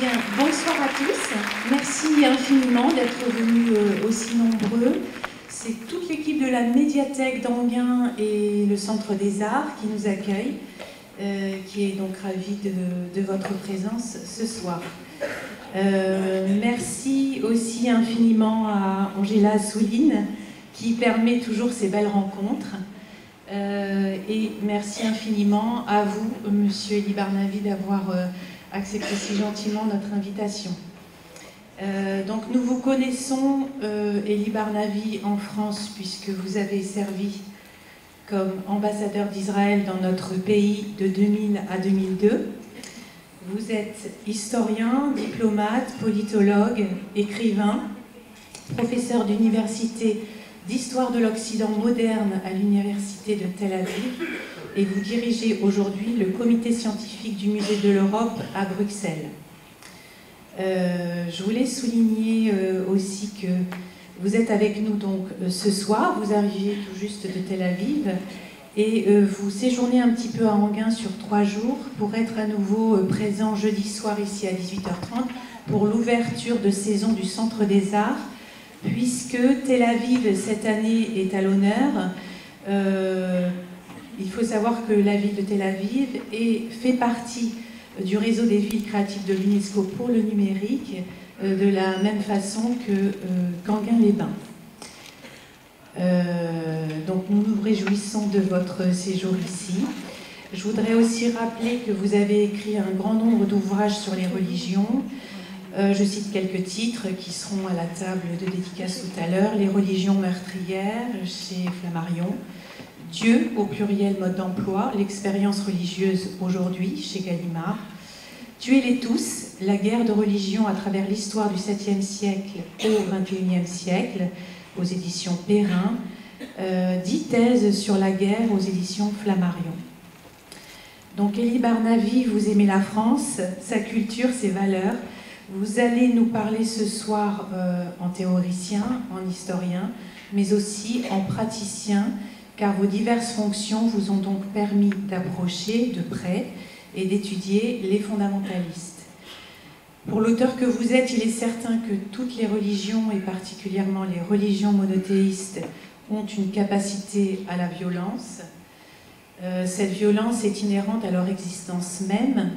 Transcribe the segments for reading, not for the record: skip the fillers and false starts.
Bien, bonsoir à tous. Merci infiniment d'être venus aussi nombreux. C'est toute l'équipe de la médiathèque d'Anguin et le Centre des Arts qui nous accueille, qui est donc ravi de votre présence ce soir. Merci aussi infiniment à Angela Souline qui permet toujours ces belles rencontres. Et merci infiniment à vous, Monsieur Elie Barnavi, d'avoir accepté si gentiment notre invitation. Donc nous vous connaissons, Elie Barnavi, en France, puisque vous avez servi comme ambassadeur d'Israël dans notre pays de 2000 à 2002. Vous êtes historien, diplomate, politologue, écrivain, professeur d'université d'histoire de l'Occident moderne à l'Université de Tel Aviv, et vous dirigez aujourd'hui le comité scientifique du Musée de l'Europe à Bruxelles. Je voulais souligner aussi que vous êtes avec nous donc ce soir, vous arrivez tout juste de Tel Aviv, et vous séjournez un petit peu à Anguin sur 3 jours pour être à nouveau présent jeudi soir ici à 18h30 pour l'ouverture de saison du Centre des Arts, puisque Tel Aviv cette année est à l'honneur. Il faut savoir que la ville de Tel Aviv fait partie du réseau des villes créatives de l'UNESCO pour le numérique, de la même façon qu'Anguin-les-Bains. Donc nous nous réjouissons de votre séjour ici. Je voudrais aussi rappeler que vous avez écrit un grand nombre d'ouvrages sur les religions. Je cite quelques titres qui seront à la table de dédicace tout à l'heure. Les religions meurtrières chez Flammarion, Dieu au pluriel mode d'emploi, l'expérience religieuse aujourd'hui chez Gallimard, Tuez-les tous, la guerre de religion à travers l'histoire du 7e siècle au 21e siècle, aux éditions Perrin, 10 thèses sur la guerre aux éditions Flammarion. Donc Elie Barnavi, vous aimez la France, sa culture, ses valeurs. Vous allez nous parler ce soir en théoricien, en historien, mais aussi en praticien, car vos diverses fonctions vous ont donc permis d'approcher de près et d'étudier les fondamentalistes. Pour l'auteur que vous êtes, il est certain que toutes les religions, et particulièrement les religions monothéistes, ont une capacité à la violence. Cette violence est inhérente à leur existence même,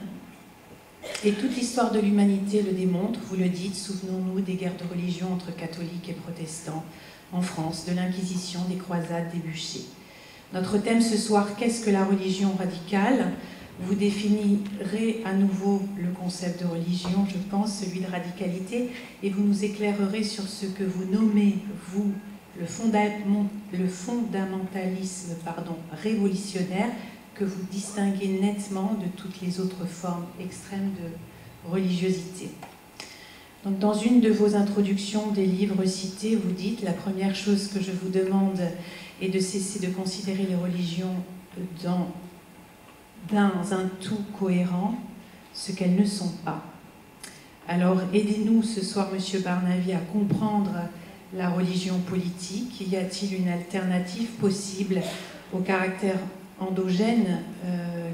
et toute l'histoire de l'humanité le démontre, vous le dites, souvenons-nous des guerres de religion entre catholiques et protestants en France, de l'Inquisition, des croisades, des bûchers. Notre thème ce soir, qu'est-ce que la religion radicale? Vous définirez à nouveau le concept de religion, je pense, celui de radicalité, et vous nous éclairerez sur ce que vous nommez, vous, le fondamentalisme révolutionnaire, que vous distinguez nettement de toutes les autres formes extrêmes de religiosité. Donc, dans une de vos introductions des livres cités, vous dites « La première chose que je vous demande est de cesser de considérer les religions dans un tout cohérent, ce qu'elles ne sont pas. » Alors, aidez-nous ce soir, Monsieur Barnavi, à comprendre la religion politique. Y a-t-il une alternative possible au caractère endogène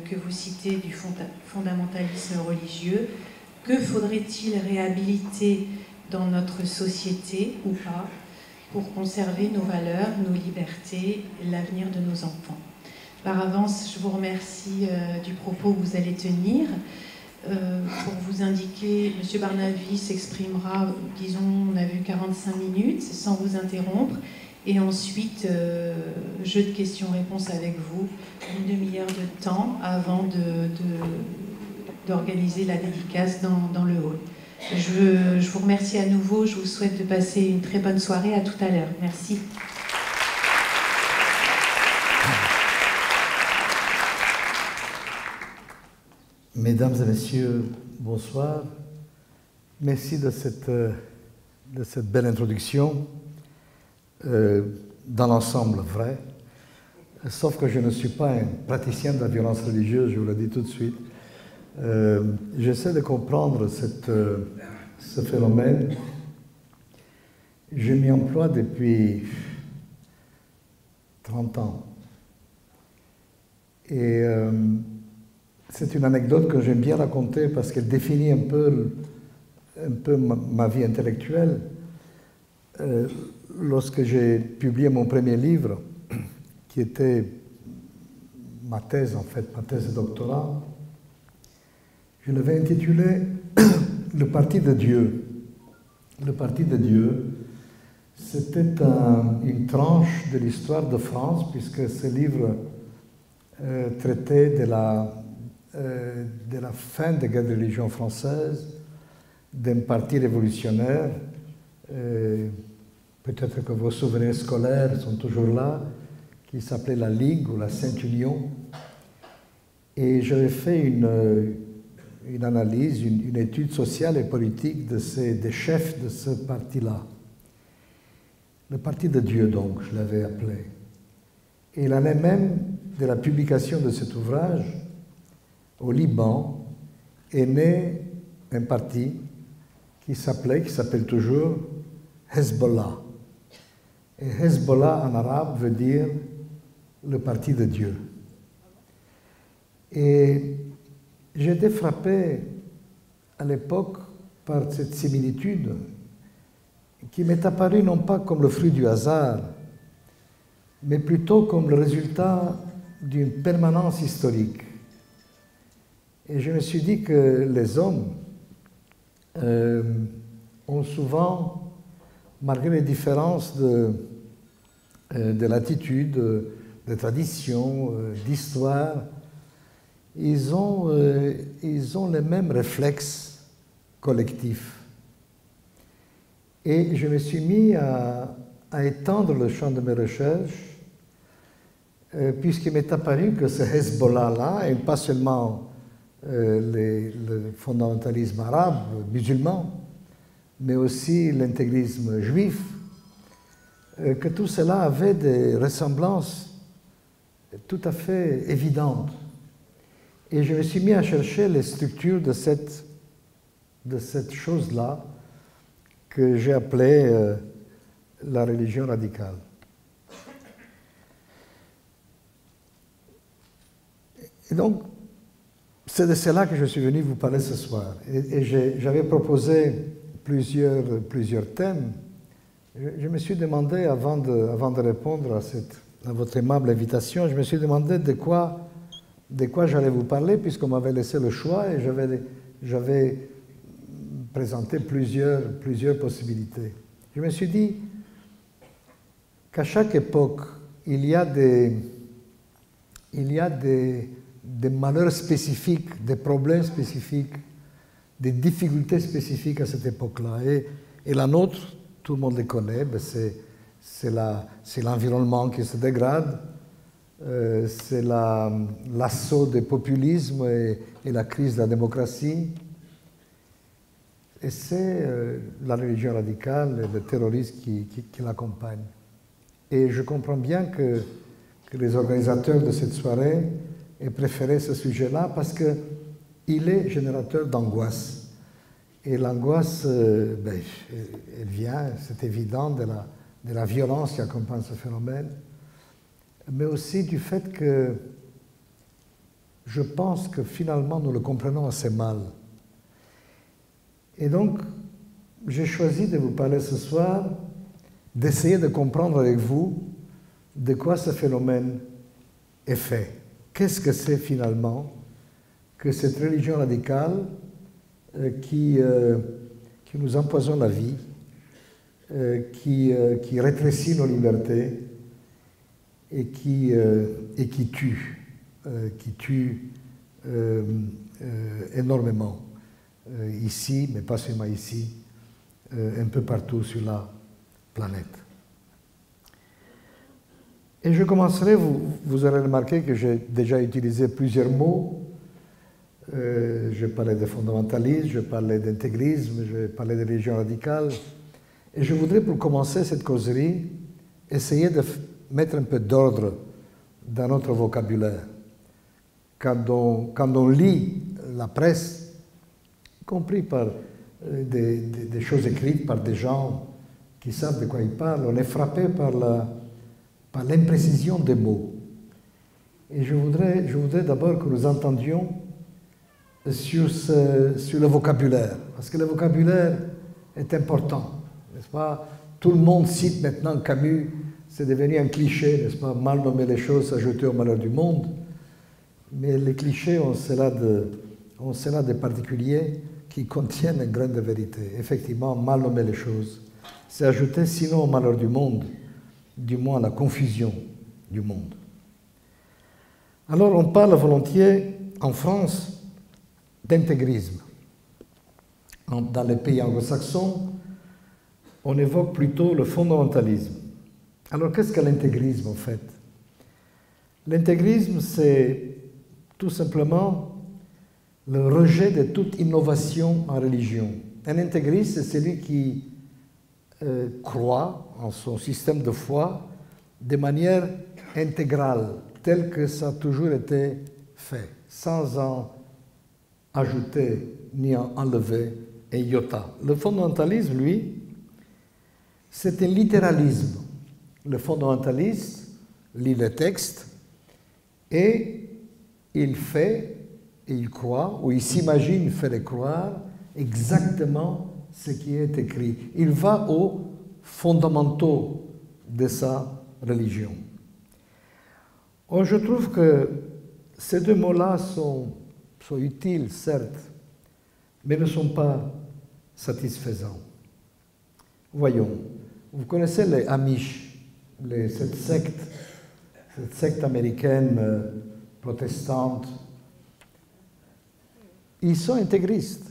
que vous citez du fondamentalisme religieux? Que faudrait-il réhabiliter dans notre société ou pas pour conserver nos valeurs, nos libertés et l'avenir de nos enfants? Par avance, je vous remercie du propos que vous allez tenir. Pour vous indiquer, M. Barnavi s'exprimera, disons, on a vu 45 minutes, sans vous interrompre. Et ensuite, jeu de questions-réponses avec vous, une demi-heure de temps avant d'organiser la dédicace dans le hall. Je vous remercie à nouveau, je vous souhaite de passer une très bonne soirée, à tout à l'heure. Merci. Mesdames et messieurs, bonsoir. Merci de cette belle introduction. Dans l'ensemble vrai, sauf que je ne suis pas un praticien de la violence religieuse, je vous le dis tout de suite. J'essaie de comprendre ce phénomène. Je m'y emploie depuis 30 ans. Et c'est une anecdote que j'aime bien raconter parce qu'elle définit un peu un peu ma vie intellectuelle, lorsque j'ai publié mon premier livre, qui était ma thèse en fait, ma thèse de doctorat, je l'avais intitulé « Le Parti de Dieu ». Le Parti de Dieu, c'était une tranche de l'histoire de France, puisque ce livre traitait de la fin de la guerre de religion française, d'un parti révolutionnaire. Peut-être que vos souvenirs scolaires sont toujours là, qui s'appelait la Ligue ou la Sainte Union. Et j'avais fait une analyse, une étude sociale et politique des chefs de ce parti-là. Le Parti de Dieu, donc, je l'avais appelé. Et l'année même de la publication de cet ouvrage, au Liban, est né un parti qui s'appelle toujours Hezbollah. Et Hezbollah en arabe veut dire le Parti de Dieu. Et j'ai été frappé à l'époque par cette similitude qui m'est apparue non pas comme le fruit du hasard, mais plutôt comme le résultat d'une permanence historique. Et je me suis dit que les hommes ont souvent, malgré les différences de l'attitude, de tradition, d'histoire, ils ont les mêmes réflexes collectifs. Et je me suis mis à étendre le champ de mes recherches, puisqu'il m'est apparu que ce Hezbollah-là, et pas seulement le fondamentalisme arabe, musulman, mais aussi l'intégrisme juif, que tout cela avait des ressemblances tout à fait évidentes. Et je me suis mis à chercher les structures de cette chose-là que j'ai appelée la religion radicale. Et donc, c'est de cela que je suis venu vous parler ce soir. Et j'avais proposé plusieurs thèmes. Je me suis demandé, avant de répondre à votre aimable invitation, je me suis demandé de quoi j'allais vous parler, puisqu'on m'avait laissé le choix et j'avais présenté plusieurs possibilités. Je me suis dit qu'à chaque époque, il y a des malheurs spécifiques, des problèmes spécifiques, des difficultés spécifiques à cette époque-là. Et la nôtre, tout le monde les connaît, c'est l'environnement qui se dégrade, c'est l'assaut des populismes et la crise de la démocratie, et c'est la religion radicale et le terrorisme qui l'accompagnent. Et je comprends bien que les organisateurs de cette soirée aient préféré ce sujet-là parce qu'il est générateur d'angoisse. Et l'angoisse, elle vient, c'est évident, de la violence qui accompagne ce phénomène, mais aussi du fait que je pense que finalement nous le comprenons assez mal. Et donc, j'ai choisi de vous parler ce soir, d'essayer de comprendre avec vous de quoi ce phénomène est fait. Qu'est-ce que c'est finalement que cette religion radicale qui nous empoisonne la vie, qui rétrécit nos libertés et qui tue énormément ici, mais pas seulement ici, un peu partout sur la planète. Et je commencerai, vous aurez remarqué que j'ai déjà utilisé plusieurs mots. Je parlais de fondamentalisme, je parlais d'intégrisme, je parlais de religion radicale. Et je voudrais, pour commencer cette causerie, essayer de mettre un peu d'ordre dans notre vocabulaire. Quand on lit la presse, y compris par des choses écrites par des gens qui savent de quoi ils parlent, on est frappé par l'imprécision des mots. Et je voudrais d'abord que nous entendions sur le vocabulaire, parce que le vocabulaire est important, n'est-ce pas? Tout le monde cite maintenant Camus, c'est devenu un cliché, n'est-ce pas? Mal nommer les choses, ajouter au malheur du monde. Mais les clichés ont cela de particulier qui contiennent un grain de vérité. Effectivement, mal nommer les choses, c'est ajouter sinon au malheur du monde, du moins à la confusion du monde. Alors on parle volontiers en France d'intégrisme. Dans les pays anglo-saxons, on évoque plutôt le fondamentalisme. Alors qu'est-ce que l'intégrisme en fait? L'intégrisme, c'est tout simplement le rejet de toute innovation en religion. Un intégriste, c'est celui qui croit en son système de foi de manière intégrale, tel que ça a toujours été fait, sans en ajouter ni en enlever un iota. Le fondamentalisme, lui, c'est un littéralisme. Le fondamentaliste lit le texte et il fait, et il croit, ou il s'imagine faire croire exactement ce qui est écrit. Il va aux fondamentaux de sa religion. Or, je trouve que ces deux mots-là sont utiles, certes, mais ne sont pas satisfaisants. Voyons, vous connaissez les Amish, cette secte américaine protestante. Ils sont intégristes.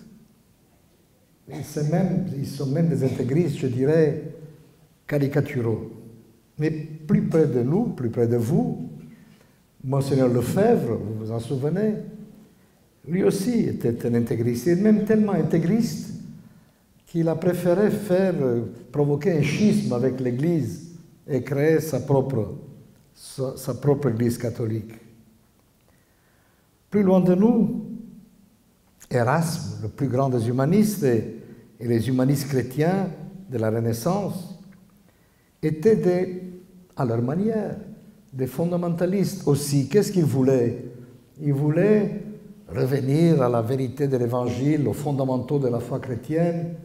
Ils sont même des intégristes, je dirais, caricaturaux. Mais plus près de nous, plus près de vous, Monseigneur Lefebvre, vous vous en souvenez, lui aussi était un intégriste. Il est même tellement intégriste qu'il a préféré provoquer un schisme avec l'Église et créer sa propre Église catholique. Plus loin de nous, Erasme, le plus grand des humanistes, et les humanistes chrétiens de la Renaissance, étaient à leur manière, des fondamentalistes aussi. Qu'est-ce qu'ils voulaient? Ils voulaient revenir à la vérité de l'Évangile, aux fondamentaux de la foi chrétienne,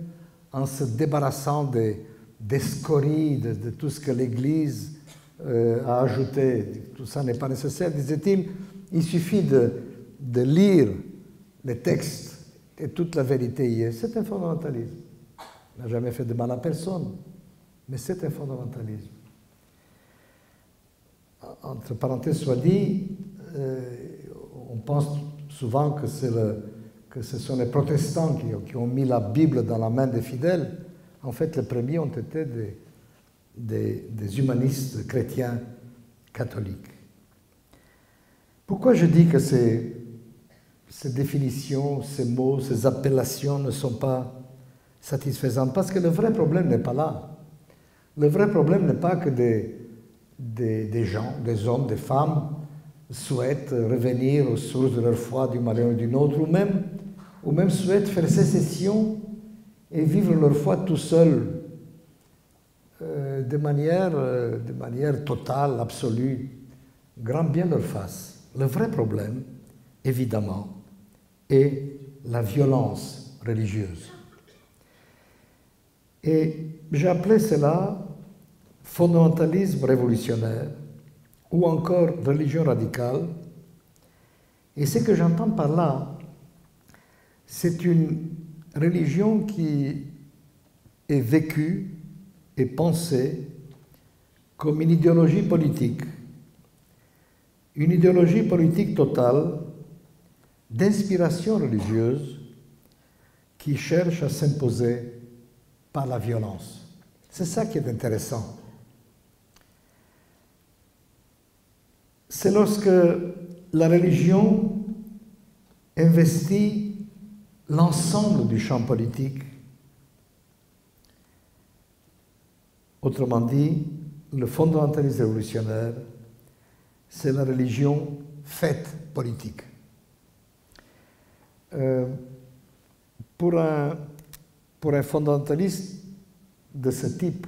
en se débarrassant des scories, de tout ce que l'Église a ajouté. Tout ça n'est pas nécessaire, disait-il. Il suffit de lire les textes et toute la vérité y est. C'est un fondamentalisme. Il n'a jamais fait de mal à personne, mais c'est un fondamentalisme. Entre parenthèses soit dit, on pense souvent que ce sont les protestants qui ont mis la Bible dans la main des fidèles. En fait, les premiers ont été des humanistes chrétiens catholiques. Pourquoi je dis que ces définitions, ces mots, ces appellations ne sont pas satisfaisantes? Parce que le vrai problème n'est pas là. Le vrai problème n'est pas que des gens, des hommes, des femmes souhaitent revenir aux sources de leur foi d'une manière ou d'une autre, ou même souhaitent faire sécession et vivre leur foi tout seuls, de manière totale, absolue. Grand bien leur fasse. Le vrai problème, évidemment, est la violence religieuse. Et j'ai appelé cela fondamentalisme révolutionnaire ou encore religion radicale. Et ce que j'entends par là, c'est une religion qui est vécue et pensée comme une idéologie politique totale d'inspiration religieuse qui cherche à s'imposer par la violence. C'est ça qui est intéressant. C'est lorsque la religion investit l'ensemble du champ politique. Autrement dit, le fondamentalisme révolutionnaire, c'est la religion faite politique. Pour un fondamentaliste de ce type,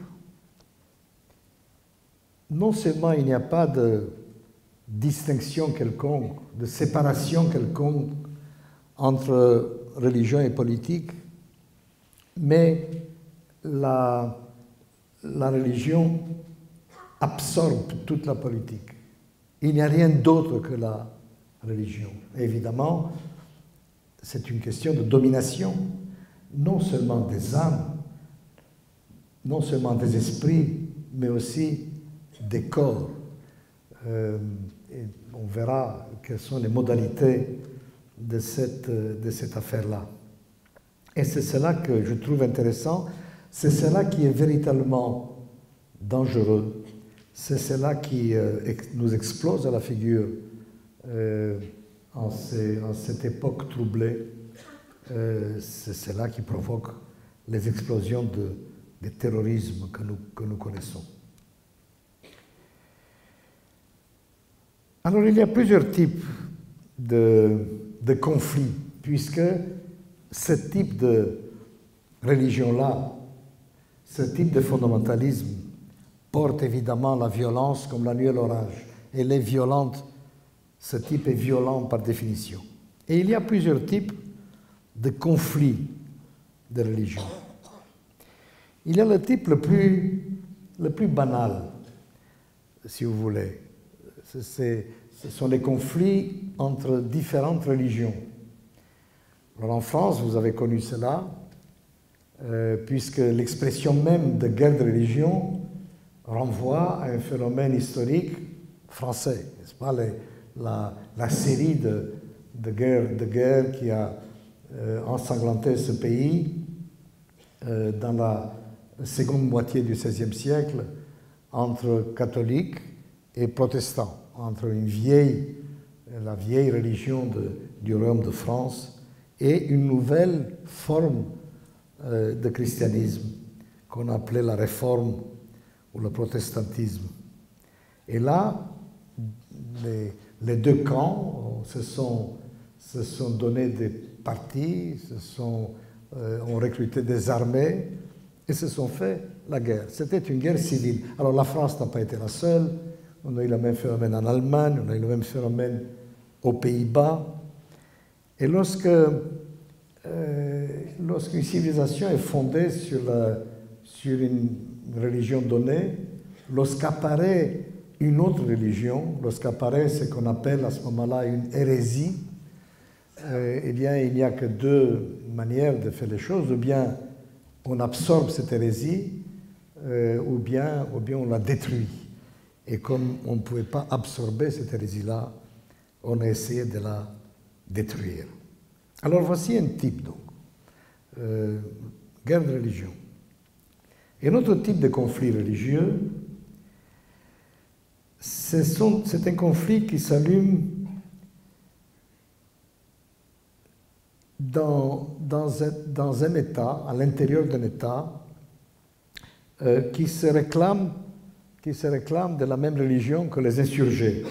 non seulement il n'y a pas de distinction quelconque, de séparation quelconque entre religion et politique, mais la religion absorbe toute la politique. Il n'y a rien d'autre que la religion. Et évidemment, c'est une question de domination, non seulement des âmes, non seulement des esprits, mais aussi des corps. Et on verra quelles sont les modalités de cette affaire-là. Et c'est cela que je trouve intéressant, c'est cela qui est véritablement dangereux, c'est cela qui nous explose à la figure en cette époque troublée, c'est cela qui provoque les explosions de terrorisme que nous connaissons. Alors il y a plusieurs types de conflits, puisque ce type de religion-là, ce type de fondamentalisme porte évidemment la violence comme la nuit et l'orage. Elle est violente, ce type est violent par définition. Et il y a plusieurs types de conflits de religion. Il y a le type le plus banal, si vous voulez. Ce sont les conflits entre différentes religions. Alors en France, vous avez connu cela, puisque l'expression même de guerre de religion renvoie à un phénomène historique français, n'est-ce pas, la série de guerres qui a ensanglanté ce pays dans la seconde moitié du XVIe siècle entre catholiques et protestants, entre la vieille religion du royaume de France et une nouvelle forme de christianisme qu'on appelait la réforme ou le protestantisme. Et là, les deux camps se sont donné des partis, ont recruté des armées et se sont fait la guerre. C'était une guerre civile. Alors la France n'a pas été la seule. On a eu le même phénomène en Allemagne, on a eu le même phénomène aux Pays-Bas. Et lorsqu'une civilisation est fondée sur une religion donnée, lorsqu'apparaît une autre religion, lorsqu'apparaît ce qu'on appelle à ce moment-là une hérésie, eh bien, il n'y a que deux manières de faire les choses. Ou bien on absorbe cette hérésie, ou bien on la détruit. Et comme on ne pouvait pas absorber cette hérésie-là, on a essayé de la détruire. Alors voici un type, donc. Guerre de religion. Et un autre type de conflit religieux, c'est un conflit qui s'allume dans un État, à l'intérieur d'un État, qui se réclame de la même religion que les insurgés.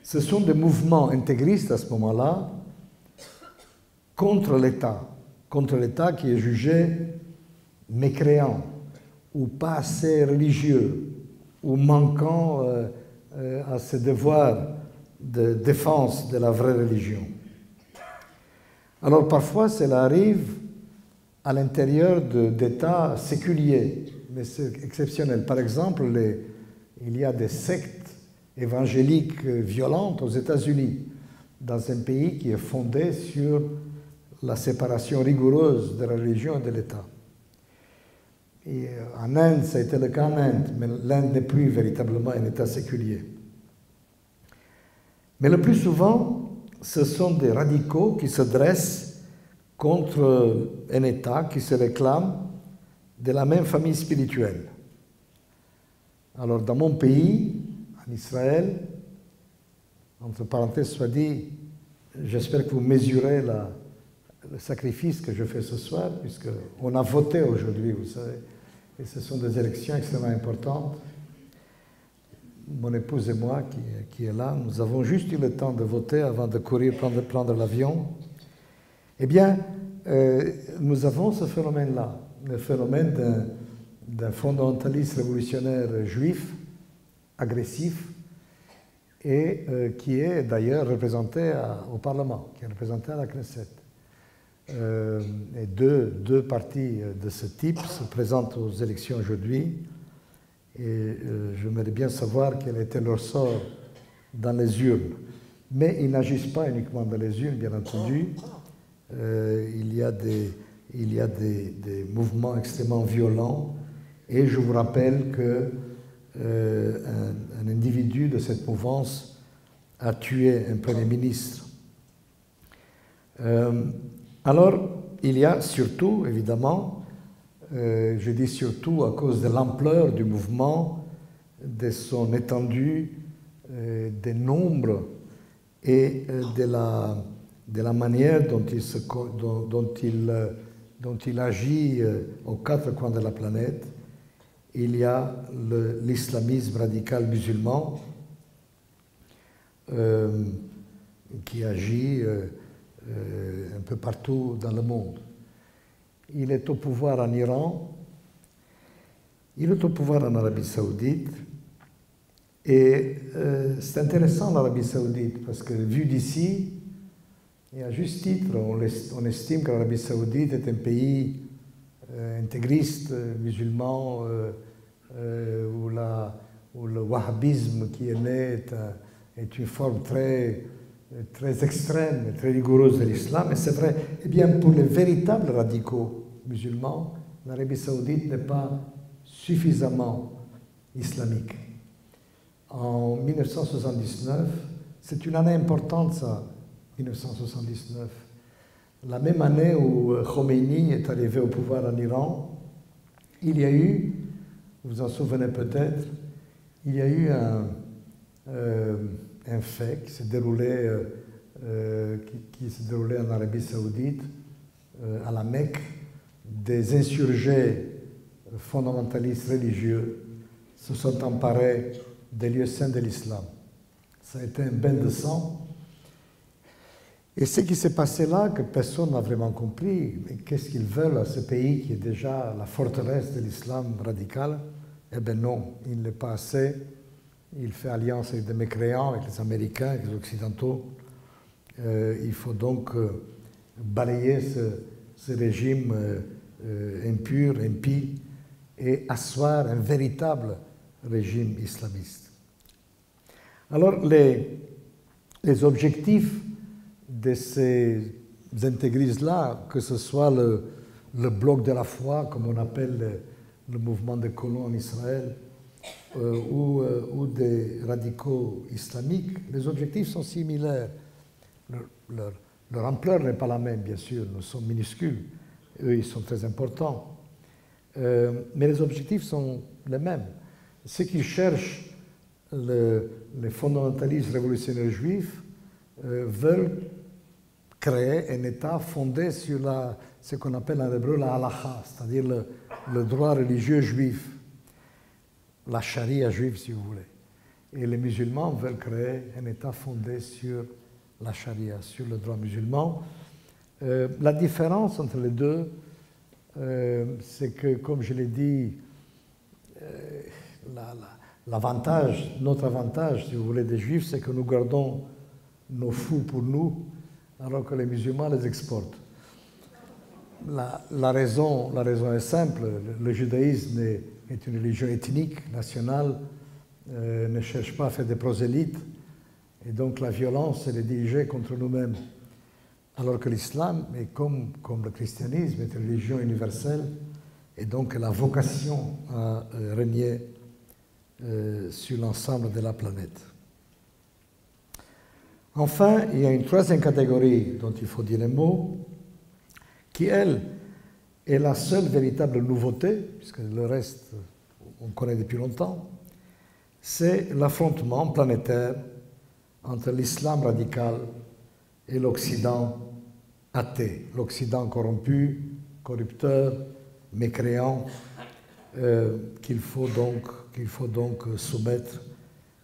Ce sont des mouvements intégristes à ce moment-là contre l'État qui est jugé mécréant ou pas assez religieux ou manquant à ses devoirs de défense de la vraie religion. Alors parfois, cela arrive à l'intérieur d'États séculiers, mais c'est exceptionnel. Par exemple, il y a des sectes évangéliques violentes aux États-Unis, dans un pays qui est fondé sur la séparation rigoureuse de la religion et de l'État. Et en Inde, ça a été le cas en Inde, mais l'Inde n'est plus véritablement un État séculier. Mais le plus souvent, ce sont des radicaux qui se dressent contre un État qui se réclame de la même famille spirituelle. Alors, dans mon pays, en Israël, entre parenthèses soit dit, j'espère que vous mesurez le sacrifice que je fais ce soir, puisqu'on a voté aujourd'hui, vous savez, et ce sont des élections extrêmement importantes. Mon épouse et moi, qui est là, nous avons juste eu le temps de voter avant de courir prendre l'avion. Eh bien, nous avons ce phénomène-là, le phénomène d'un fondamentaliste révolutionnaire juif, agressif, et qui est d'ailleurs représenté au Parlement, qui est représenté à la Knesset. Et deux partis de ce type se présentent aux élections aujourd'hui, et j'aimerais bien savoir quel était leur sort dans les urnes. Mais ils n'agissent pas uniquement dans les urnes, bien entendu. Il y a des mouvements extrêmement violents, et je vous rappelle que un individu de cette mouvance a tué un Premier ministre. Alors, il y a surtout, évidemment, je dis surtout à cause de l'ampleur du mouvement, de son étendue, des nombres et de la manière dont il agit aux quatre coins de la planète, il y a l'islamisme radical musulman qui agit un peu partout dans le monde. Il est au pouvoir en Iran, il est au pouvoir en Arabie Saoudite, et c'est intéressant l'Arabie Saoudite parce que vu d'ici, et à juste titre, on estime que l'Arabie Saoudite est un pays intégriste, musulman, où le wahhabisme qui est né est une forme très extrême et très rigoureuse de l'islam. Et c'est vrai, eh bien, pour les véritables radicaux musulmans, l'Arabie Saoudite n'est pas suffisamment islamique. En 1979, c'est une année importante, ça, 1979. La même année où Khomeini est arrivé au pouvoir en Iran, il y a eu, vous vous en souvenez peut-être, il y a eu un fait qui s'est déroulé en Arabie Saoudite, à la Mecque. Des insurgés fondamentalistes religieux se sont emparés des lieux saints de l'islam. Ça a été un bain de sang. Et ce qui s'est passé là, que personne n'a vraiment compris, mais qu'est-ce qu'ils veulent à ce pays qui est déjà la forteresse de l'islam radical? Eh bien non, il ne l'est pas assez. Il fait alliance avec des mécréants, avec les Américains, avec les Occidentaux. Il faut donc balayer ce régime impur, impie, et asseoir un véritable régime islamiste. Alors, les objectifs de ces intégristes-là, que ce soit le bloc de la foi, comme on appelle le mouvement des colons en Israël, ou des radicaux islamiques, les objectifs sont similaires. Leur ampleur n'est pas la même, bien sûr, nous sommes minuscules, eux ils sont très importants, mais les objectifs sont les mêmes. Ce qu'ils cherchent, les fondamentalistes révolutionnaires juifs, veulent créer un État fondé sur ce qu'on appelle en hébreu la halakha, c'est-à-dire le droit religieux juif, la charia juive si vous voulez. Et les musulmans veulent créer un État fondé sur la charia, sur le droit musulman. La différence entre les deux, c'est que, comme je l'ai dit, notre avantage, si vous voulez, des juifs, c'est que nous gardons nos fous pour nous, alors que les musulmans les exportent. La raison est simple. Le judaïsme est une religion ethnique, nationale, ne cherche pas à faire des prosélytes, et donc la violence, elle est dirigée contre nous-mêmes. Alors que l'islam, comme le christianisme, est une religion universelle, et donc elle a vocation à régner sur l'ensemble de la planète. Enfin, il y a une troisième catégorie dont il faut dire un mot, qui, elle, est la seule véritable nouveauté, puisque le reste, on connaît depuis longtemps, c'est l'affrontement planétaire entre l'islam radical et l'Occident athée, l'Occident corrompu, corrupteur, mécréant, qu'il faut donc soumettre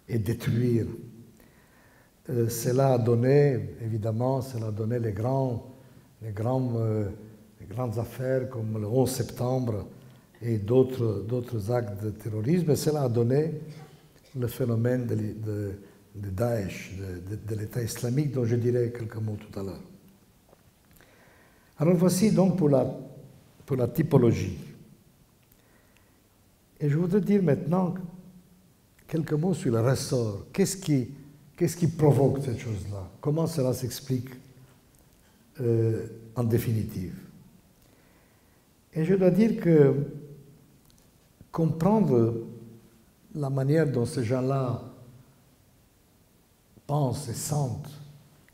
et détruire. Cela a donné, évidemment, les grandes affaires comme le 11 septembre et d'autres actes de terrorisme, et cela a donné le phénomène Daesh, de l'État islamique, dont je dirai quelques mots tout à l'heure. Alors voici donc pour la typologie. Et je voudrais dire maintenant quelques mots sur le ressort. Qu'est-ce qui provoque cette chose-là? Comment cela s'explique en définitive? Et je dois dire que comprendre la manière dont ces gens-là pensent et sentent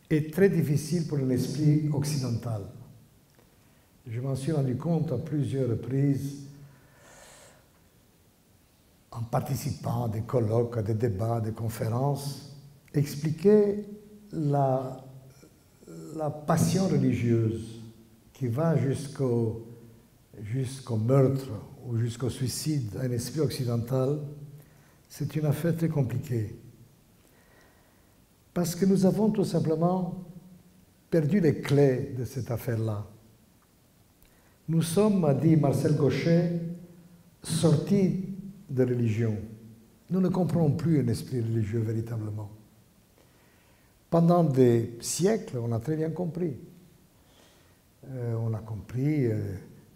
est très difficile pour un esprit occidental. Je m'en suis rendu compte à plusieurs reprises en participant à des colloques, à des débats, à des conférences, expliquer la passion religieuse qui va jusqu'au meurtre ou jusqu'au suicide à un esprit occidental, c'est une affaire très compliquée. Parce que nous avons tout simplement perdu les clés de cette affaire-là. Nous sommes, a dit Marcel Gauchet, sortis de religion. Nous ne comprenons plus un esprit religieux véritablement. Pendant des siècles, on a très bien compris. On a compris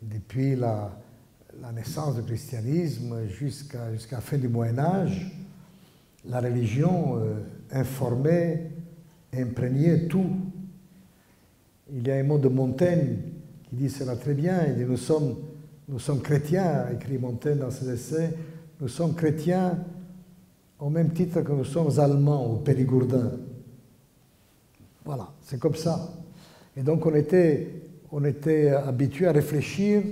depuis la naissance du christianisme jusqu'à la fin du Moyen-Âge, la religion informait, imprégnait tout. Il y a un mot de Montaigne qui dit cela très bien. Il dit nous sommes chrétiens, a écrit Montaigne dans ses essais, nous sommes chrétiens au même titre que nous sommes allemands ou périgourdins. Voilà, c'est comme ça. Et donc on était habitué à réfléchir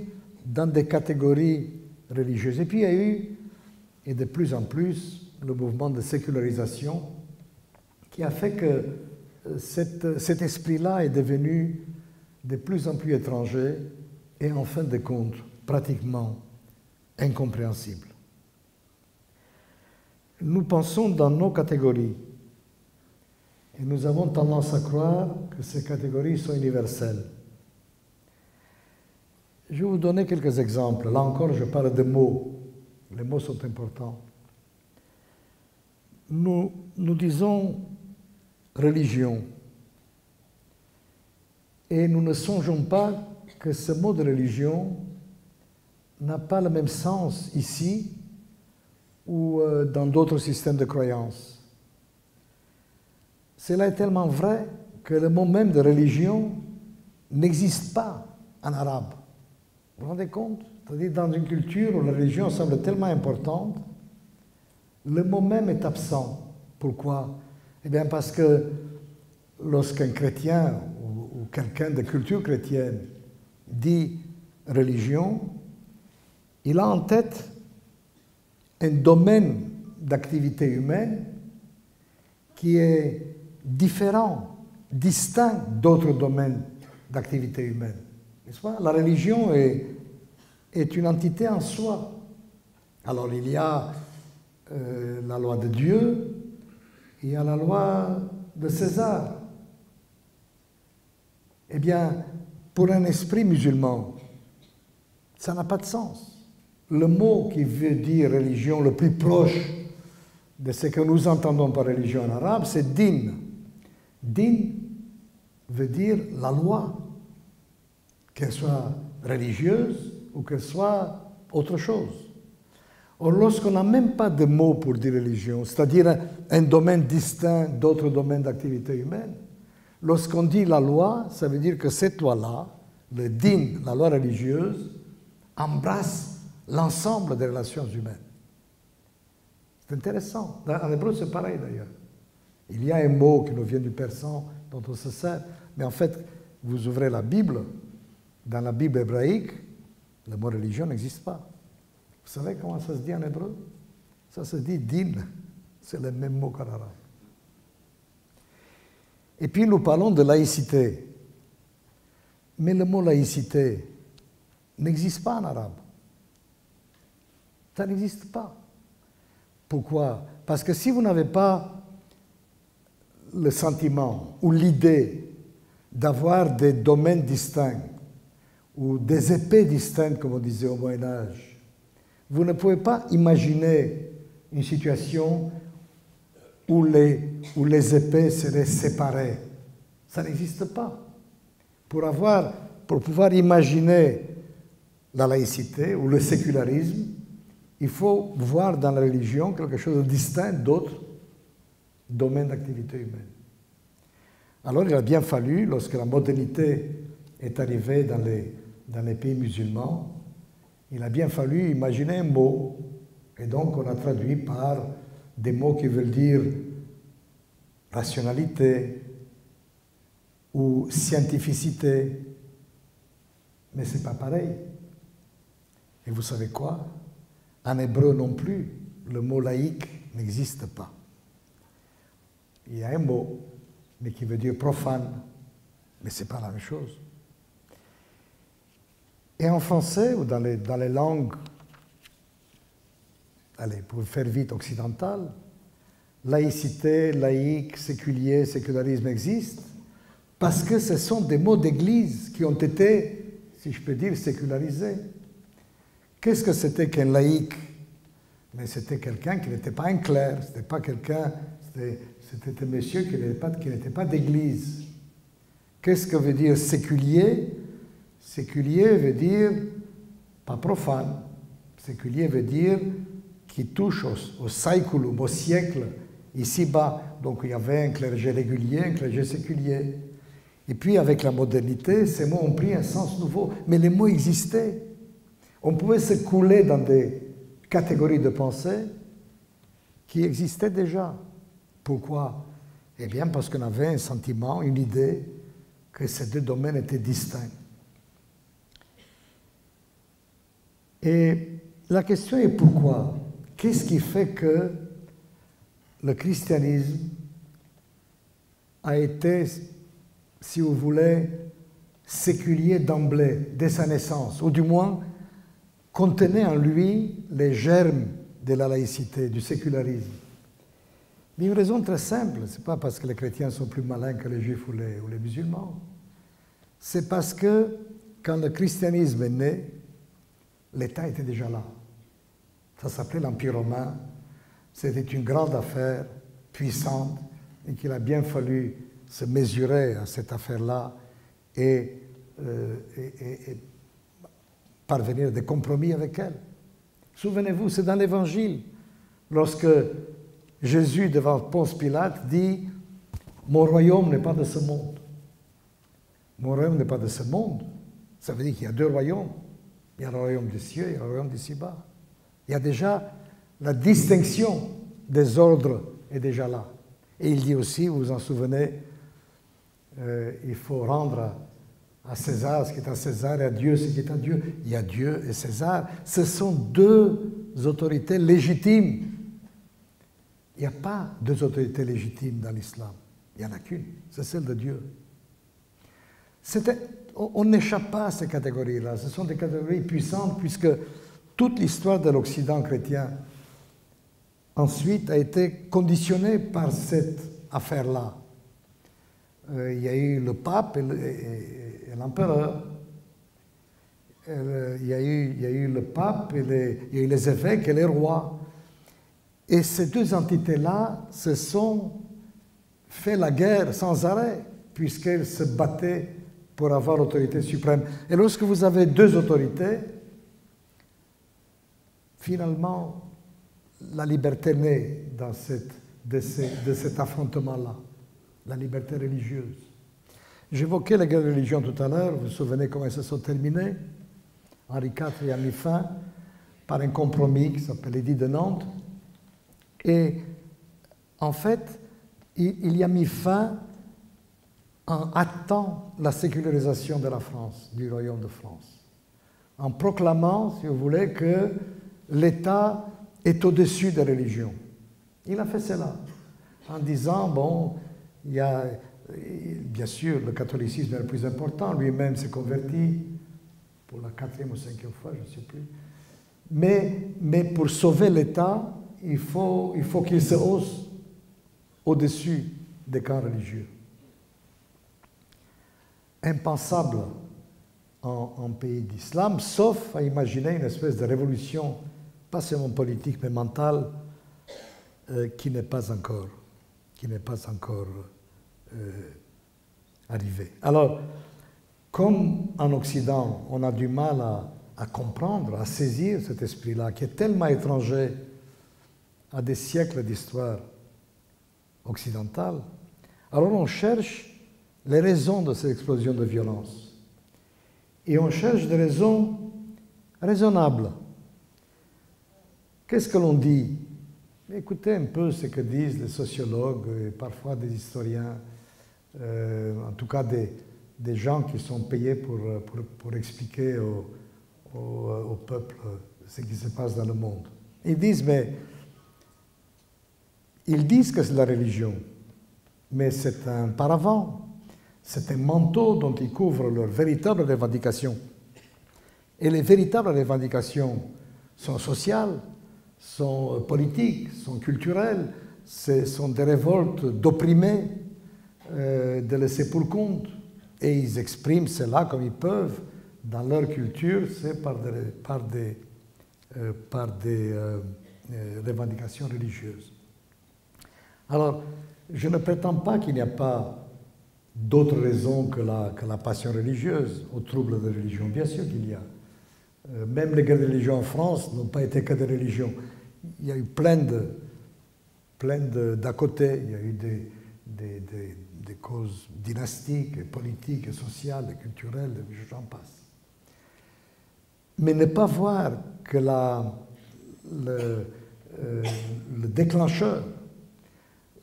dans des catégories religieuses. Et puis il y a eu, et de plus en plus, le mouvement de sécularisation qui a fait que cet esprit-là est devenu de plus en plus étranger et en fin de compte pratiquement incompréhensible. Nous pensons dans nos catégories et nous avons tendance à croire que ces catégories sont universelles. Je vais vous donner quelques exemples. Là encore, je parle de mots. Les mots sont importants. Nous disons religion. Et nous ne songeons pas que ce mot de religion n'a pas le même sens ici ou dans d'autres systèmes de croyances. Cela est tellement vrai que le mot même de religion n'existe pas en arabe. Vous vous rendez compte? C'est-à-dire dans une culture où la religion semble tellement importante, le mot même est absent. Pourquoi? Eh bien parce que lorsqu'un chrétien ou quelqu'un de culture chrétienne dit religion, il a en tête un domaine d'activité humaine qui est différent, distinct d'autres domaines d'activité humaine. N'est-ce pas? La religion est une entité en soi. Alors il y a la loi de Dieu, il y a la loi de César. Eh bien, pour un esprit musulman, ça n'a pas de sens. Le mot qui veut dire religion le plus proche de ce que nous entendons par religion en arabe, c'est din. Din veut dire la loi, qu'elle soit religieuse ou qu'elle soit autre chose. Or, lorsqu'on n'a même pas de mot pour dire religion, c'est-à-dire un domaine distinct d'autres domaines d'activité humaine, lorsqu'on dit la loi, ça veut dire que cette loi-là, le din, la loi religieuse, embrasse l'ensemble des relations humaines. C'est intéressant. En hébreu, c'est pareil d'ailleurs. Il y a un mot qui nous vient du persan dont on se sert, mais en fait, vous ouvrez la Bible, dans la Bible hébraïque, le mot religion n'existe pas. Vous savez comment ça se dit en hébreu? Ça se dit din. C'est le même mot qu'en arabe. Et puis nous parlons de laïcité. Mais le mot laïcité n'existe pas en arabe. Ça n'existe pas. Pourquoi? Parce que si vous n'avez pas le sentiment ou l'idée d'avoir des domaines distincts ou des épées distinctes, comme on disait au Moyen-Âge, vous ne pouvez pas imaginer une situation où les épées seraient séparées. Ça n'existe pas. Pour pouvoir imaginer la laïcité ou le sécularisme, il faut voir dans la religion quelque chose de distinct d'autres domaines d'activité humaine. Alors il a bien fallu, lorsque la modernité est arrivée dans les pays musulmans, il a bien fallu imaginer un mot. Et donc on a traduit par des mots qui veulent dire rationalité ou scientificité. Mais ce n'est pas pareil. Et vous savez quoi? En hébreu non plus, le mot laïque n'existe pas. Il y a un mot, mais qui veut dire profane, mais ce n'est pas la même chose. Et en français, ou dans les langues, allez, pour faire vite, occidentales, laïcité, laïque, séculier, sécularisme existent, parce que ce sont des mots d'église qui ont été, si je peux dire, sécularisés. Qu'est-ce que c'était qu'un laïque? Mais c'était quelqu'un qui n'était pas un clerc, c'était pas quelqu'un, c'était un monsieur qui n'était pas d'église. Qu'est-ce que veut dire séculier? Séculier veut dire pas profane. Séculier veut dire qui touche au saeculum, au siècle, ici-bas. Donc il y avait un clergé régulier, un clergé séculier. Et puis avec la modernité, ces mots ont pris un sens nouveau. Mais les mots existaient. On pouvait se couler dans des catégories de pensée qui existaient déjà. Pourquoi? Eh bien parce qu'on avait un sentiment, une idée que ces deux domaines étaient distincts. Et la question est pourquoi? Qu'est-ce qui fait que le christianisme a été, si vous voulez, séculier d'emblée, dès sa naissance, ou du moins contenait en lui les germes de la laïcité, du sécularisme? Mais une raison très simple, ce n'est pas parce que les chrétiens sont plus malins que les juifs ou les musulmans. C'est parce que quand le christianisme est né, l'État était déjà là. Ça s'appelait l'Empire romain. C'était une grande affaire, puissante, et qu'il a bien fallu se mesurer à cette affaire-là et parvenir à des compromis avec elle. Souvenez-vous, c'est dans l'Évangile, lorsque Jésus, devant Ponce Pilate, dit « Mon royaume n'est pas de ce monde. » Mon royaume n'est pas de ce monde. Ça veut dire qu'il y a deux royaumes. Il y a le royaume des cieux et le royaume d'ici-bas. Il y a déjà la distinction des ordres est déjà là. Et il dit aussi, vous vous en souvenez, il faut rendre à César ce qui est à César et à Dieu ce qui est à Dieu. Il y a Dieu et César. Ce sont deux autorités légitimes. Il n'y a pas deux autorités légitimes dans l'islam. Il n'y en a qu'une, c'est celle de Dieu. On n'échappe pas à ces catégories-là. Ce sont des catégories puissantes puisque toute l'histoire de l'Occident chrétien ensuite a été conditionnée par cette affaire-là. Il y a eu le pape et l'empereur. Il y a eu le pape il y a eu les évêques et les rois. Et ces deux entités-là se sont fait la guerre sans arrêt puisqu'elles se battaient pour avoir l'autorité suprême. Et lorsque vous avez deux autorités, finalement, la liberté naît de cet affrontement-là, la liberté religieuse. J'évoquais la guerre de religion tout à l'heure, vous vous souvenez comment elles se sont terminées? Henri IV y a mis fin par un compromis qui s'appelle l'édit de Nantes. Et en fait, il y a mis fin en hâtant la sécularisation de la France, du royaume de France, en proclamant, si vous voulez, que l'État est au-dessus des religions. Il a fait cela, en disant, bon, il y a, bien sûr, le catholicisme est le plus important, lui-même s'est converti, pour la 4e ou 5e fois, je ne sais plus. Mais pour sauver l'État, il faut qu'il se hausse au-dessus des camps religieux. Impensable en pays d'islam, sauf à imaginer une espèce de révolution, pas seulement politique, mais mentale, qui n'est pas encore n'est pas encore arrivé. Alors, comme en Occident, on a du mal à comprendre, à saisir cet esprit-là, qui est tellement étranger à des siècles d'histoire occidentale, alors on cherche les raisons de cette explosion de violence. Et on cherche des raisons raisonnables. Qu'est-ce que l'on dit? Écoutez un peu ce que disent les sociologues et parfois des historiens, en tout cas des gens qui sont payés pour expliquer au peuple ce qui se passe dans le monde. Ils disent que c'est la religion, mais c'est un paravent, c'est un manteau dont ils couvrent leurs véritables revendications. Et les véritables revendications sont sociales, sont politiques, sont culturelles, sont des révoltes d'opprimés, de laissés pour compte. Et ils expriment cela comme ils peuvent dans leur culture, c'est par des revendications religieuses. Alors, je ne prétends pas qu'il n'y a pas d'autres raisons que la passion religieuse aux troubles de religion. Bien sûr qu'il y a. Même les guerres de religion en France n'ont pas été que des religions. Il y a eu plein d'à côté. Il y a eu des causes dynastiques, politiques, sociales, culturelles, j'en passe. Mais ne pas voir que le déclencheur,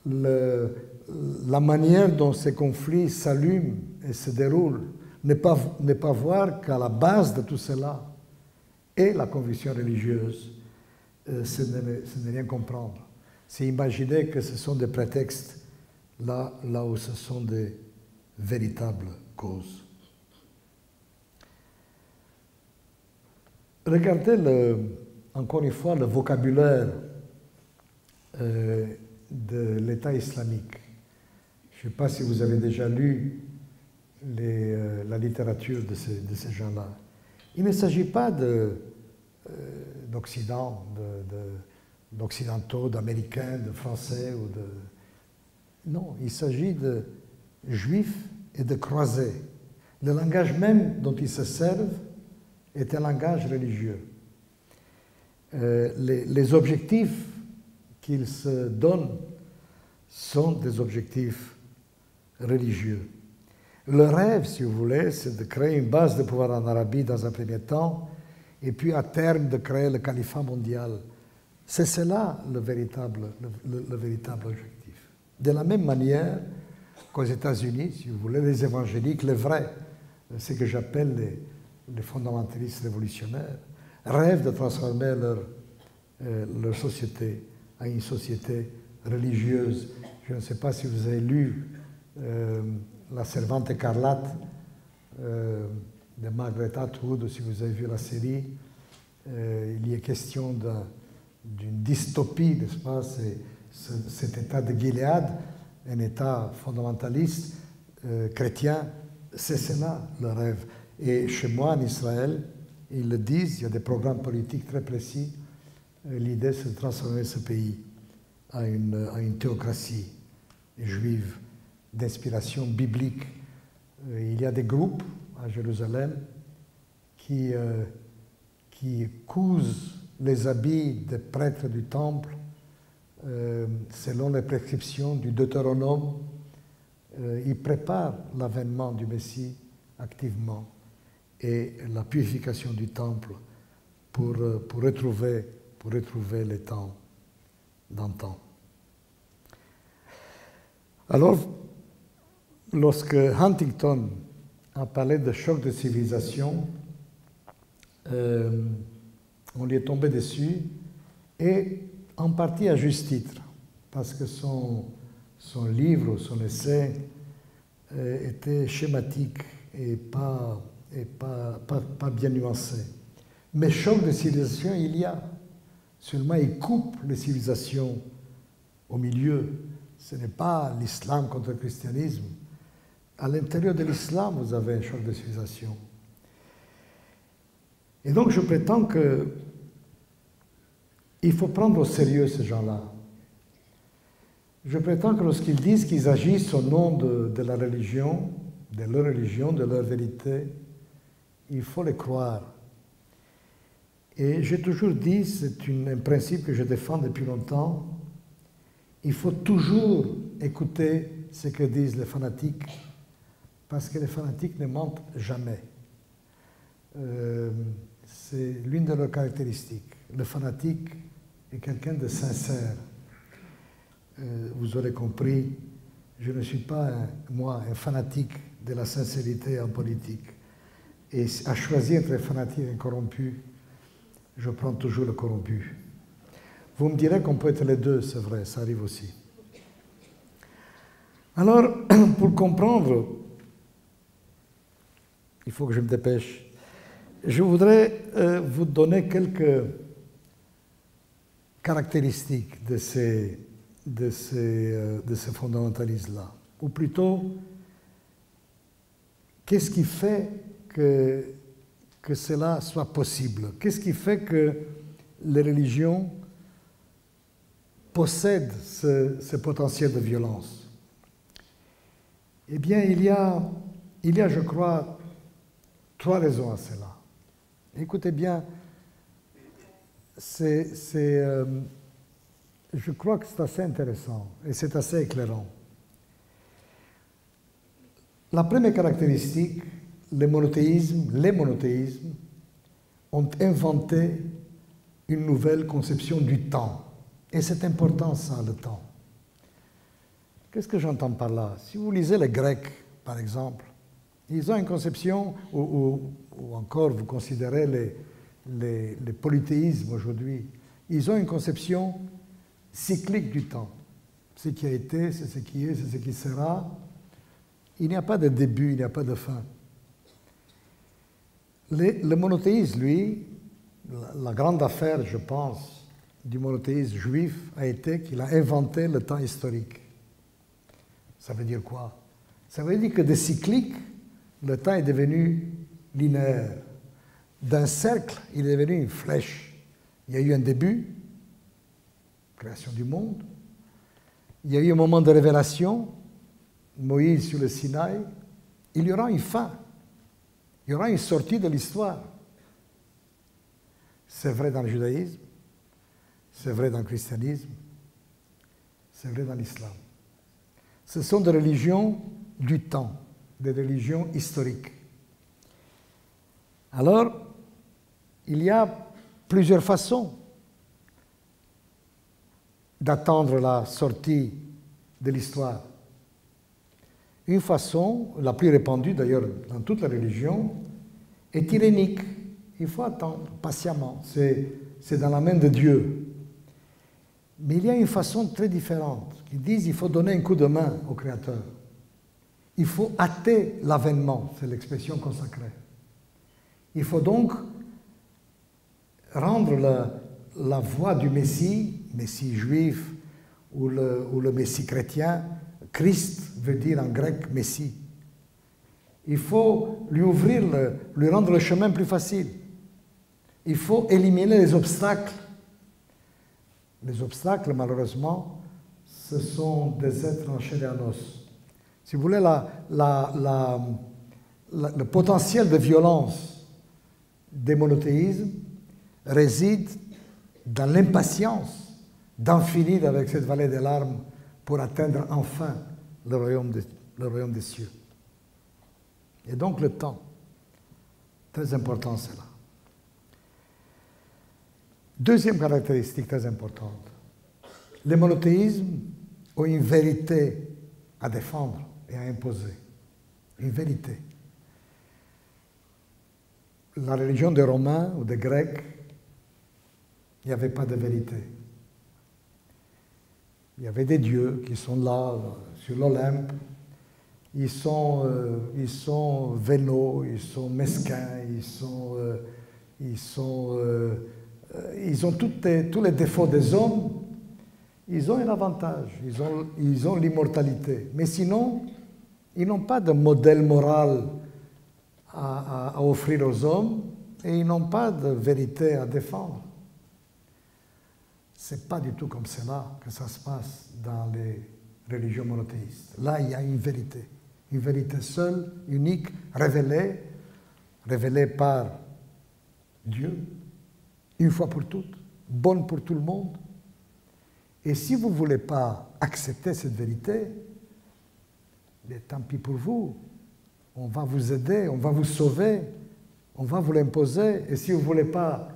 la manière dont ces conflits s'allument et se déroulent, ne pas voir qu'à la base de tout cela est la conviction religieuse, ce n'est rien comprendre. C'est imaginer que ce sont des prétextes là où ce sont des véritables causes. Regardez encore une fois le vocabulaire de l'État islamique. Je ne sais pas si vous avez déjà lu la littérature de ces gens-là. Il ne s'agit pas d'Occident, d'Occidentaux, d'Américains, de Français ou de... Non, il s'agit de Juifs et de croisés. Le langage même dont ils se servent est un langage religieux. Les objectifs qu'ils se donnent sont des objectifs religieux. Le rêve, si vous voulez, c'est de créer une base de pouvoir en Arabie dans un premier temps, et puis à terme de créer le califat mondial. C'est cela le véritable objectif. De la même manière qu'aux États-Unis, si vous voulez, les évangéliques, les vrais, ce que j'appelle les fondamentalistes révolutionnaires, rêvent de transformer leur société en une société religieuse. Je ne sais pas si vous avez lu La Servante écarlate de Margaret Atwood, si vous avez vu la série. Il y a question d'une dystopie, n'est-ce pas? Cet État de Gilead, un État fondamentaliste chrétien, c'est cela le rêve. Et chez moi, en Israël, ils le disent, il y a des programmes politiques très précis. L'idée, c'est de transformer ce pays en une théocratie juive d'inspiration biblique. Il y a des groupes à Jérusalem qui cousent les habits des prêtres du temple selon les prescriptions du Deutéronome. Ils préparent l'avènement du Messie activement et la purification du temple pour retrouver les temps d'antan. Alors, lorsque Huntington a parlé de choc de civilisation, on lui est tombé dessus, et en partie à juste titre, parce que son livre, son essai était schématique et pas bien nuancé. Mais choc de civilisation, il y a. Seulement, il coupe les civilisations au milieu. Ce n'est pas l'islam contre le christianisme. À l'intérieur de l'islam, vous avez un choc de civilisation. Et donc, je prétends qu'il faut prendre au sérieux ces gens-là. Je prétends que lorsqu'ils disent qu'ils agissent au nom de la religion, de leur vérité, il faut les croire. Et j'ai toujours dit, c'est un principe que je défends depuis longtemps, il faut toujours écouter ce que disent les fanatiques, parce que les fanatiques ne mentent jamais. C'est l'une de leurs caractéristiques. Le fanatique est quelqu'un de sincère. Vous aurez compris, je ne suis pas, moi, un fanatique de la sincérité en politique. Et à choisir entre fanatique et corrompu, je prends toujours le corrompu. Vous me direz qu'on peut être les deux, c'est vrai, ça arrive aussi. Alors, pour comprendre, il faut que je me dépêche. Je voudrais vous donner quelques caractéristiques de ces fondamentalistes-là. Ou plutôt, qu'est-ce qui fait que cela soit possible? Qu'est-ce qui fait que les religions possèdent ce potentiel de violence? Eh bien, il y a, je crois, 3 raisons à cela. Écoutez bien, je crois que c'est assez intéressant et c'est assez éclairant. La première caractéristique, les monothéismes ont inventé une nouvelle conception du temps. Et c'est important ça, le temps. Qu'est-ce que j'entends par là? Si vous lisez les Grecs, par exemple, ils ont une conception, ou encore vous considérez les polythéismes aujourd'hui, ils ont une conception cyclique du temps. Ce qui a été, c'est ce qui est, c'est ce qui sera. Il n'y a pas de début, il n'y a pas de fin. Le monothéisme, lui, la grande affaire, je pense, du monothéisme juif a été qu'il a inventé le temps historique. Ça veut dire quoi? Ça veut dire que de cyclique, le temps est devenu linéaire. D'un cercle, il est devenu une flèche. Il y a eu un début, création du monde. Il y a eu un moment de révélation, Moïse sur le Sinaï. Il y aura une fin. Il y aura une sortie de l'histoire. C'est vrai dans le judaïsme, c'est vrai dans le christianisme, c'est vrai dans l'islam. Ce sont des religions du temps, des religions historiques. Alors, il y a plusieurs façons d'attendre la sortie de l'histoire. Une façon, la plus répandue d'ailleurs dans toute la religion, est tyrannique. Il faut attendre patiemment. C'est dans la main de Dieu. Mais il y a une façon très différente qui dit qu'il faut donner un coup de main au Créateur. Il faut hâter l'avènement, c'est l'expression consacrée. Il faut donc rendre la voie du Messie juif ou le Messie chrétien. Christ veut dire en grec Messie. Il faut lui rendre le chemin plus facile. Il faut éliminer les obstacles. Les obstacles, malheureusement, ce sont des êtres en chair et en os. Si vous voulez, le potentiel de violence des monothéismes réside dans l'impatience d'en finir avec cette vallée des larmes pour atteindre enfin le royaume des cieux. Et donc le temps, très important c'est là. Deuxième caractéristique très importante, les monothéismes ont une vérité à défendre et à imposer. Une vérité. La religion des Romains ou des Grecs, il n'y avait pas de vérité. Il y avait des dieux qui sont là, sur l'Olympe. Ils sont vénaux, ils sont mesquins, ils ont tous les défauts des hommes. Ils ont un avantage, ils ont l'immortalité. Mais sinon, ils n'ont pas de modèle moral à offrir aux hommes et ils n'ont pas de vérité à défendre. Ce n'est pas du tout comme cela que ça se passe dans religion monothéiste. Là, il y a une vérité seule, unique, révélée par Dieu, une fois pour toutes, bonne pour tout le monde. Et si vous ne voulez pas accepter cette vérité, mais tant pis pour vous, on va vous aider, on va vous sauver, on va vous l'imposer. Et si vous ne voulez pas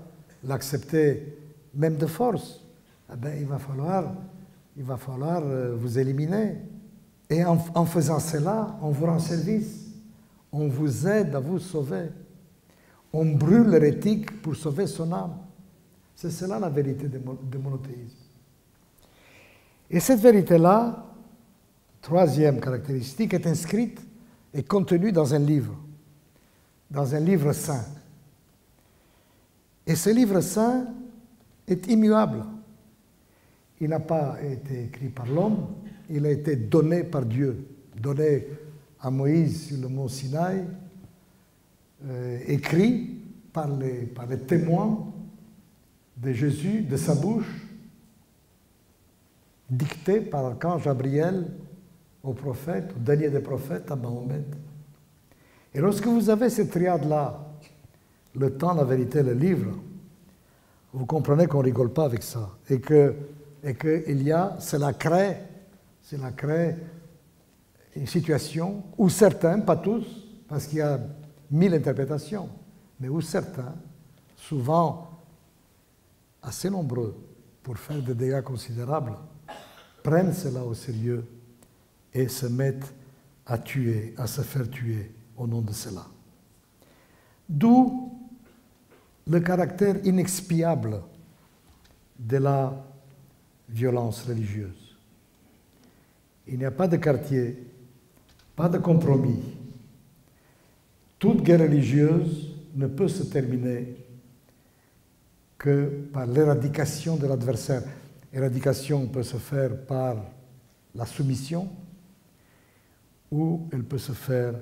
l'accepter, même de force, eh bien, il va falloir vous éliminer. Et en faisant cela, on vous rend service. On vous aide à vous sauver. On brûle l'hérétique pour sauver son âme. C'est cela la vérité du monothéisme. Et cette vérité-là, troisième caractéristique, est inscrite et contenue dans un livre saint. Et ce livre saint est immuable. Il n'a pas été écrit par l'homme, il a été donné par Dieu, donné à Moïse sur le mont Sinaï, écrit par les témoins de Jésus, de sa bouche, dicté par l'archange Gabriel au prophète, au dernier des prophètes, à Mahomet. Et lorsque vous avez cette triade-là, le temps, la vérité, le livre, vous comprenez qu'on ne rigole pas avec ça. Et qu'il y a, cela crée une situation où certains, pas tous, parce qu'il y a 1000 interprétations, mais où certains, souvent assez nombreux pour faire des dégâts considérables, prennent cela au sérieux et se mettent à tuer, à se faire tuer au nom de cela. D'où le caractère inexpiable de la violence religieuse. Il n'y a pas de quartier, pas de compromis. Toute guerre religieuse ne peut se terminer que par l'éradication de l'adversaire. L'éradication peut se faire par la soumission ou elle peut se faire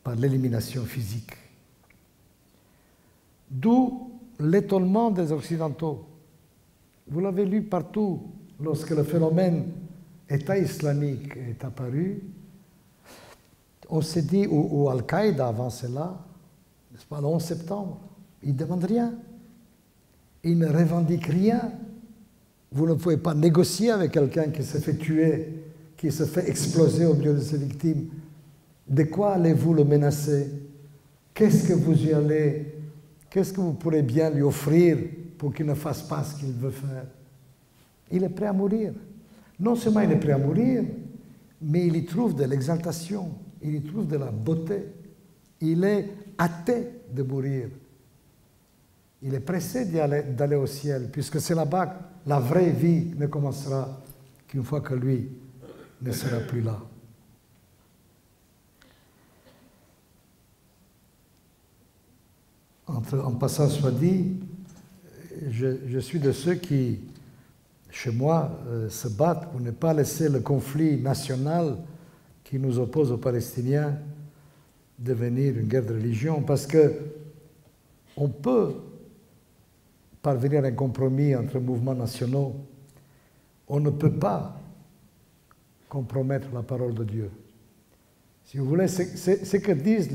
par l'élimination physique. D'où l'étonnement des Occidentaux. Vous l'avez lu partout, lorsque le phénomène État islamique est apparu, on s'est dit, ou Al-Qaïda avant cela, n'est-ce pas, le 11 septembre, ils ne demandent rien, ils ne revendiquent rien. Vous ne pouvez pas négocier avec quelqu'un qui se fait tuer, qui se fait exploser au milieu de ses victimes. De quoi allez-vous le menacer? Qu'est-ce que vous pourrez bien lui offrir pour qu'il ne fasse pas ce qu'il veut faire? Il est prêt à mourir. Non seulement il est prêt à mourir, mais il y trouve de l'exaltation, il y trouve de la beauté. Il est hâté de mourir. Il est pressé d'aller au ciel, puisque c'est là-bas que la vraie vie ne commencera qu'une fois que lui ne sera plus là. En passant soit dit, je suis de ceux qui, chez moi, se battent pour ne pas laisser le conflit national qui nous oppose aux Palestiniens devenir une guerre de religion, parce qu'on peut parvenir à un compromis entre mouvements nationaux, on ne peut pas compromettre la parole de Dieu. Si vous voulez, ce que disent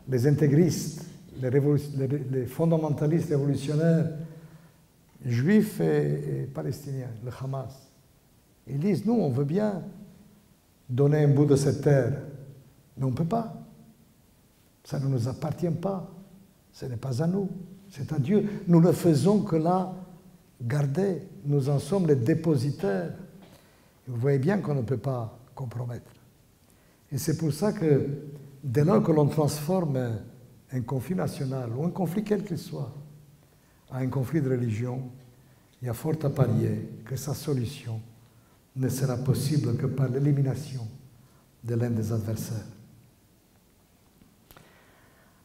les intégristes, les fondamentalistes révolutionnaires, juifs et palestiniens, le Hamas, ils disent, nous, on veut bien donner un bout de cette terre, mais on ne peut pas. Ça ne nous appartient pas. Ce n'est pas à nous, c'est à Dieu. Nous ne faisons que la garder. Nous en sommes les dépositaires. Vous voyez bien qu'on ne peut pas compromettre. Et c'est pour ça que dès lors que l'on transforme un conflit national, ou un conflit quel qu'il soit, à un conflit de religion, il y a fort à parier que sa solution ne sera possible que par l'élimination de l'un des adversaires.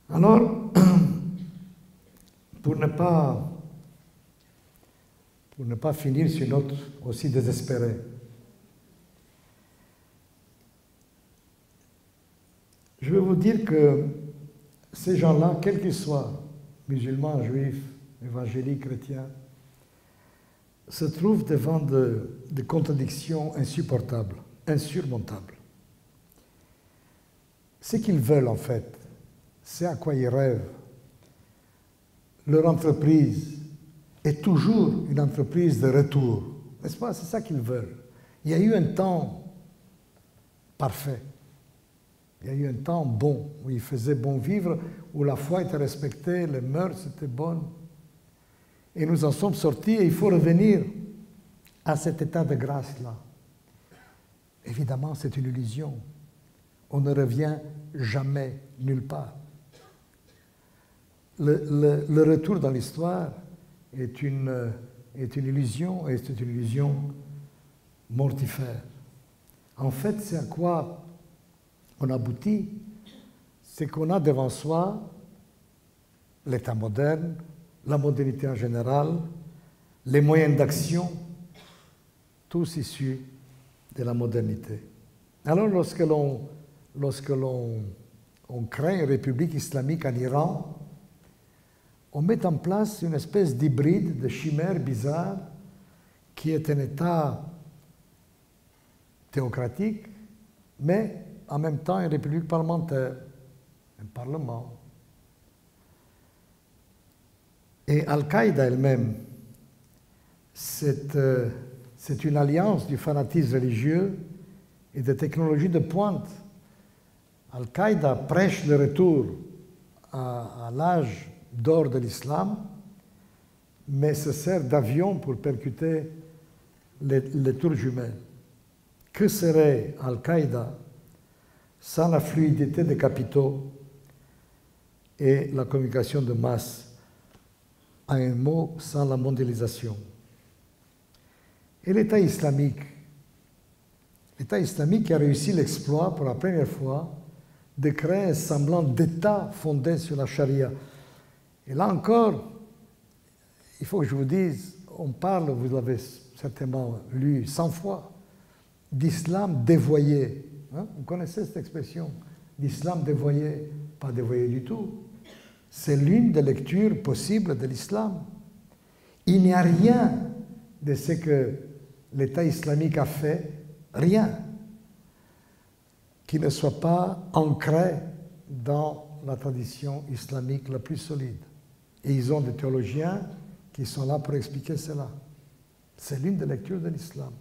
Alors, pour ne pas finir sur une note aussi désespérée, je vais vous dire que ces gens-là, quels qu'ils soient, musulmans, juifs, évangéliques, chrétiens, se trouvent devant des contradictions insupportables, insurmontables. Ce qu'ils veulent en fait, c'est à quoi ils rêvent. Leur entreprise est toujours une entreprise de retour, n'est-ce pas? C'est ça qu'ils veulent. Il y a eu un temps parfait. Il y a eu un temps bon, où il faisait bon vivre, où la foi était respectée, les mœurs étaient bonnes. Et nous en sommes sortis et il faut revenir à cet état de grâce-là. Évidemment, c'est une illusion. On ne revient jamais nulle part. Le retour dans l'histoire est une illusion et c'est une illusion mortifère. En fait, c'est à quoi on aboutit, c'est qu'on a devant soi l'État moderne, la modernité en général, les moyens d'action, tous issus de la modernité. Alors lorsque l'on crée une république islamique en Iran, on met en place une espèce d'hybride, de chimère bizarre, qui est un État théocratique, mais en même temps une république parlementaire, un parlement. Et Al-Qaïda elle-même, c'est une alliance du fanatisme religieux et de technologies de pointe. Al-Qaïda prêche le retour à l'âge d'or de l'islam, mais se sert d'avions pour percuter les tours jumelles. Que serait Al-Qaïda sans la fluidité des capitaux et la communication de masse, à un mot, sans la mondialisation? Et l'État islamique a réussi l'exploit pour la première fois de créer un semblant d'État fondé sur la charia. Et là encore, il faut que je vous dise, on parle, vous l'avez certainement lu 100 fois, d'islam dévoyé. Hein? Vous connaissez cette expression, d'islam dévoyé, pas dévoyé du tout. C'est l'une des lectures possibles de l'islam. Il n'y a rien de ce que l'État islamique a fait, rien, qui ne soit pas ancré dans la tradition islamique la plus solide. Et ils ont des théologiens qui sont là pour expliquer cela. C'est l'une des lectures de l'islam.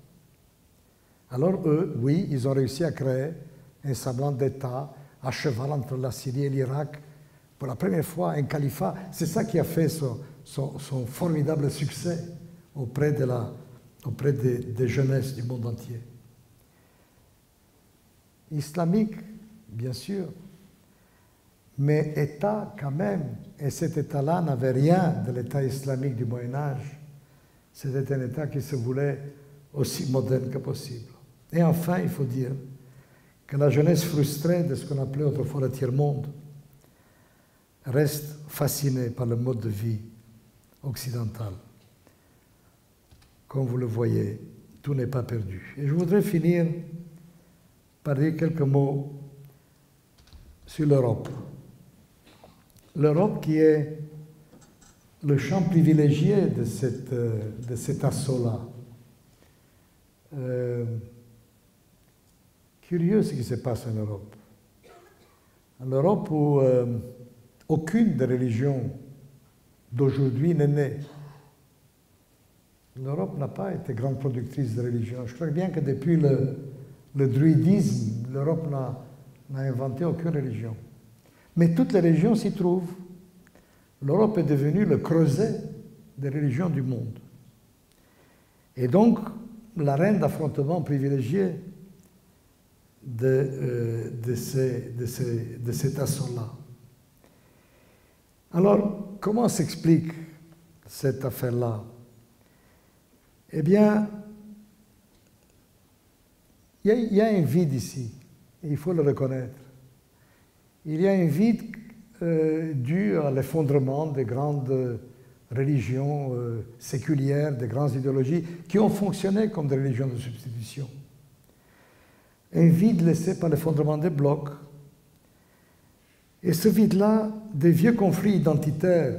Alors eux, oui, ils ont réussi à créer un semblant d'État à cheval entre la Syrie et l'Irak. Pour la première fois, un califat. C'est ça qui a fait son formidable succès auprès des jeunesses du monde entier. Islamique, bien sûr, mais État quand même. Et cet État-là n'avait rien de l'État islamique du Moyen-Âge. C'était un État qui se voulait aussi moderne que possible. Et enfin, il faut dire que la jeunesse frustrée de ce qu'on appelait autrefois le tiers-monde reste fascinée par le mode de vie occidental. Comme vous le voyez, tout n'est pas perdu. Et je voudrais finir par dire quelques mots sur l'Europe. L'Europe qui est le champ privilégié de cet assaut-là. Curieux ce qui se passe en Europe. En Europe où aucune des religions d'aujourd'hui n'est née. L'Europe n'a pas été grande productrice de religion. Je crois bien que depuis le druidisme, l'Europe n'a inventé aucune religion. Mais toutes les religions s'y trouvent. L'Europe est devenue le creuset des religions du monde. Et donc, l'arène d'affrontement privilégiée de cet assaut-là. Alors, comment s'explique cette affaire-là? Eh bien, il y a un vide ici, et il faut le reconnaître. Il y a un vide dû à l'effondrement des grandes religions séculières, des grandes idéologies qui ont fonctionné comme des religions de substitution. Un vide laissé par l'effondrement des blocs. Et ce vide-là, des vieux conflits identitaires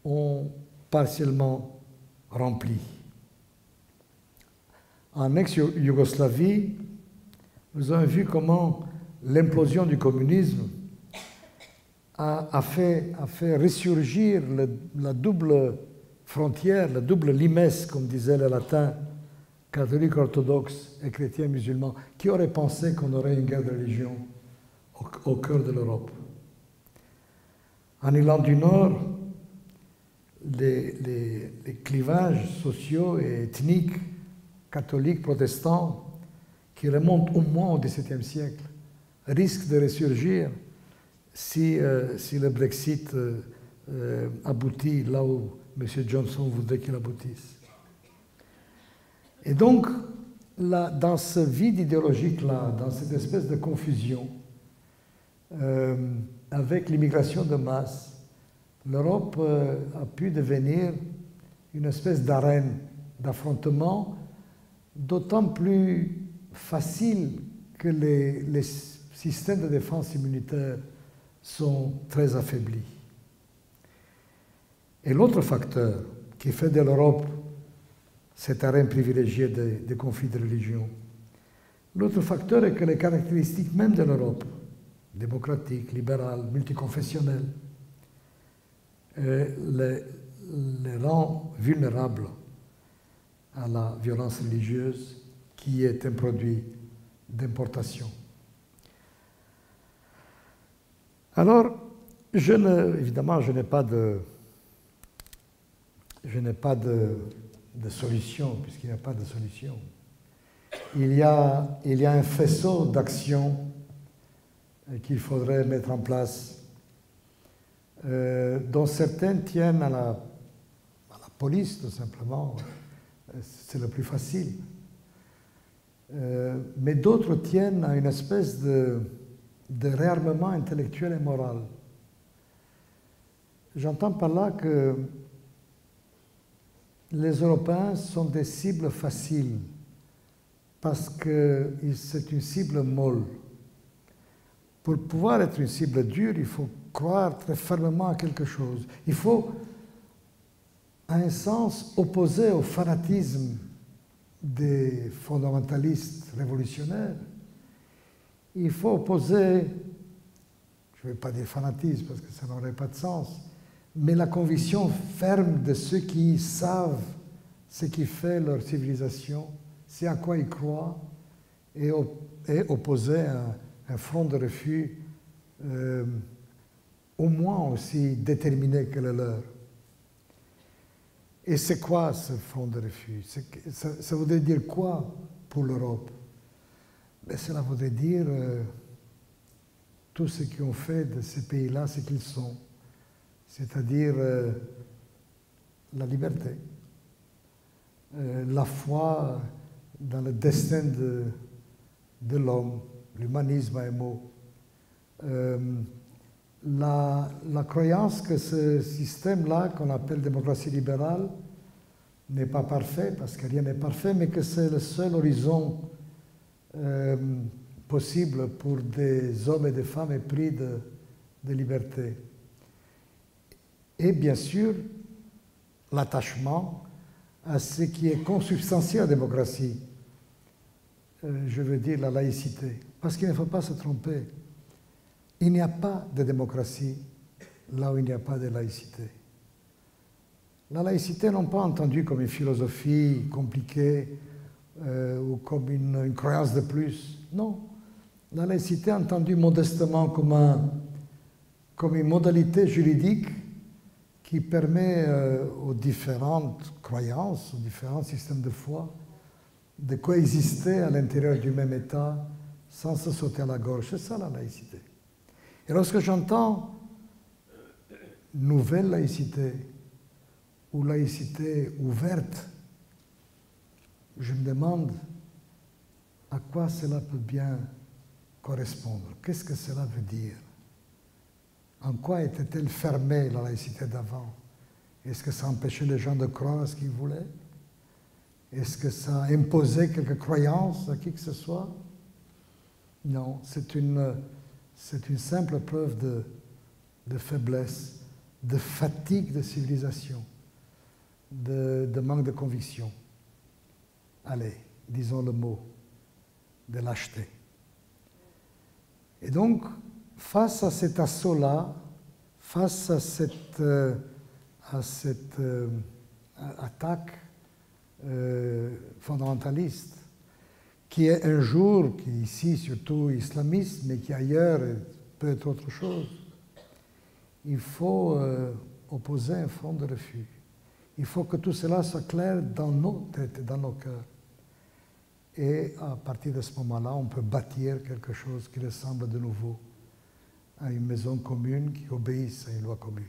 ont partiellement remplie. En ex-Yougoslavie, nous avons vu comment l'implosion du communisme a fait ressurgir la double frontière, la double limes, comme disaient les latins, catholiques orthodoxes et chrétiens musulmans. Qui aurait pensé qu'on aurait une guerre de religion au cœur de l'Europe? En Irlande du Nord, les clivages sociaux et ethniques, catholiques, protestants, qui remontent au moins au XVIIe siècle, risquent de ressurgir si le Brexit aboutit là où M. Johnson voudrait qu'il aboutisse. Et donc, là, dans ce vide idéologique-là, dans cette espèce de confusion, avec l'immigration de masse, l'Europe a pu devenir une espèce d'arène d'affrontement d'autant plus facile que les systèmes de défense immunitaire sont très affaiblis. Et l'autre facteur qui fait de l'Europe cet arène privilégié des conflits de religion, l'autre facteur est que les caractéristiques même de l'Europe, démocratique, libérale, multiconfessionnelle, les rend vulnérables à la violence religieuse qui est un produit d'importation. Alors, évidemment, je n'ai pas de solution, puisqu'il n'y a pas de solution. Il y a un faisceau d'actions qu'il faudrait mettre en place, dont certaines tiennent à la police, tout simplement. C'est le plus facile. Mais d'autres tiennent à une espèce de réarmement intellectuel et moral. J'entends par là que les Européens sont des cibles faciles parce que c'est une cible molle. Pour pouvoir être une cible dure, il faut croire très fermement à quelque chose. Il faut, à un sens, opposer au fanatisme des fondamentalistes révolutionnaires. Il faut opposer, je ne vais pas dire fanatisme parce que ça n'aurait pas de sens, mais la conviction ferme de ceux qui savent ce qui fait leur civilisation, c'est à quoi ils croient, et opposer un front de refus au moins aussi déterminé que le leur. Et c'est quoi ce front de refus? Ça voudrait dire quoi pour l'Europe? Ben, cela voudrait dire tout ce qui ont fait de ces pays-là ce qu'ils sont, c'est-à-dire la liberté, la foi dans le destin de l'homme, l'humanisme à un mot, la croyance que ce système-là, qu'on appelle démocratie libérale, n'est pas parfait, parce que rien n'est parfait, mais que c'est le seul horizon possible pour des hommes et des femmes épris de liberté. Et bien sûr, l'attachement à ce qui est consubstantiel à la démocratie, je veux dire la laïcité. Parce qu'il ne faut pas se tromper. Il n'y a pas de démocratie là où il n'y a pas de laïcité. La laïcité, non pas entendue comme une philosophie compliquée ou comme une croyance de plus. Non. La laïcité entendue modestement comme une modalité juridique qui permet aux différentes croyances, aux différents systèmes de foi, de coexister à l'intérieur du même État sans se sauter à la gorge. C'est ça la laïcité. Et lorsque j'entends nouvelle laïcité ou laïcité ouverte, je me demande à quoi cela peut bien correspondre. Qu'est-ce que cela veut dire? En quoi était-elle fermée, la laïcité d'avant? Est-ce que ça empêchait les gens de croire à ce qu'ils voulaient? Est-ce que ça imposait quelques croyances à qui que ce soit? Non, c'est une simple preuve de faiblesse, de fatigue de civilisation, de manque de conviction. Allez, disons le mot, de lâcheté. Et donc, face à cet assaut-là, face à cette attaque fondamentaliste, qui est un jour, qui est ici surtout islamiste, mais qui ailleurs peut être autre chose, il faut opposer un front de refus. Il faut que tout cela soit clair dans nos têtes, dans nos cœurs. Et à partir de ce moment-là, on peut bâtir quelque chose qui ressemble de nouveau à une maison commune qui obéisse à une loi commune.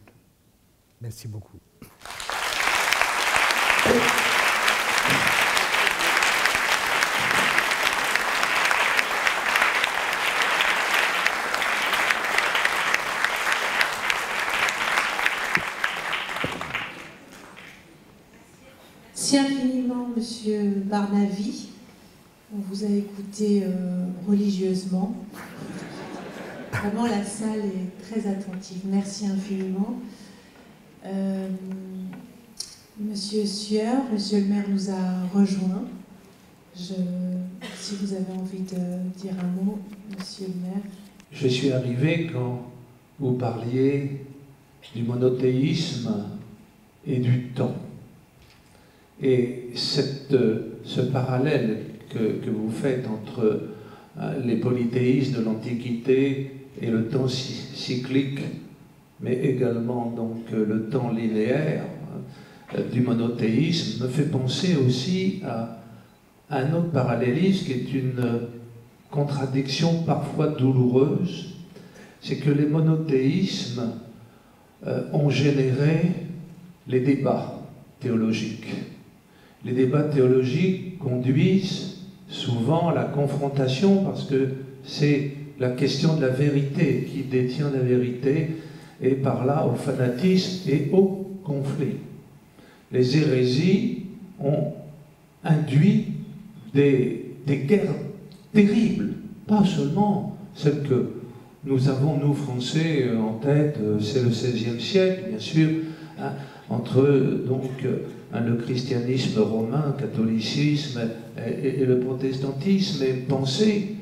Merci beaucoup. Merci infiniment, Monsieur Barnavi. On vous a écouté religieusement. Vraiment, la salle est très attentive. Merci infiniment. Monsieur Sueur, Monsieur le maire nous a rejoints. Si vous avez envie de dire un mot, Monsieur le maire. Je suis arrivé quand vous parliez du monothéisme et du temps. Et ce parallèle que vous faites entre les polythéistes de l'Antiquité et le temps cyclique, mais également donc le temps linéaire du monothéisme, me fait penser aussi à un autre parallélisme qui est une contradiction parfois douloureuse. C'est que les monothéismes ont généré les débats théologiques. Les débats théologiques conduisent souvent à la confrontation parce que c'est la question de la vérité qui détient la vérité et par là au fanatisme et au conflit. Les hérésies ont induit des guerres terribles, pas seulement celles que nous avons, nous Français, en tête, c'est le XVIe siècle, bien sûr, hein, entre donc le christianisme romain, le catholicisme et le protestantisme, et pensez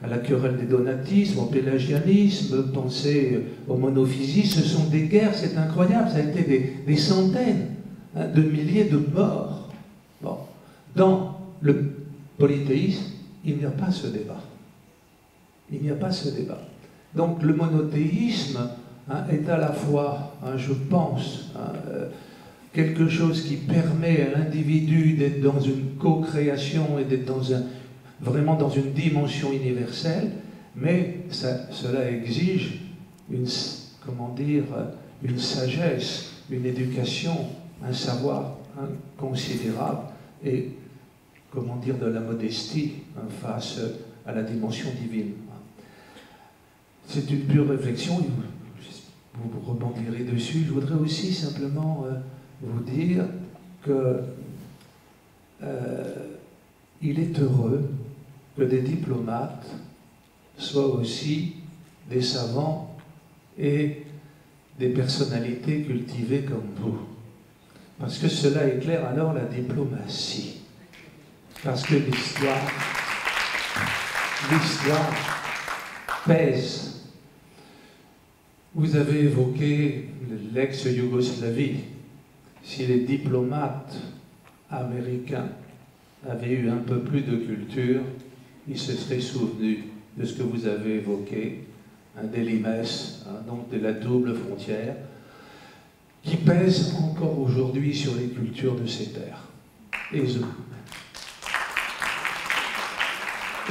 à la querelle des donatismes, au pélagianisme, pensez au monophysisme, ce sont des guerres, c'est incroyable, ça a été des centaines de milliers de morts. Bon. Dans le polythéisme, il n'y a pas ce débat. Il n'y a pas ce débat. Donc le monothéisme est à la fois, je pense, quelque chose qui permet à l'individu d'être dans une co-création et d'être vraiment dans une dimension universelle, mais cela exige une sagesse, une éducation, un savoir considérable et, de la modestie face à la dimension divine. C'est une pure réflexion, vous rebondirez dessus. Je voudrais aussi simplement vous dire que il est heureux que des diplomates soient aussi des savants et des personnalités cultivées comme vous. Parce que cela éclaire alors la diplomatie. Parce que l'histoire pèse. Vous avez évoqué l'ex-Yougoslavie. Si les diplomates américains avaient eu un peu plus de culture, ils se seraient souvenus de ce que vous avez évoqué, un délimès, donc de la double frontière, qui pèse encore aujourd'hui sur les cultures de ces terres.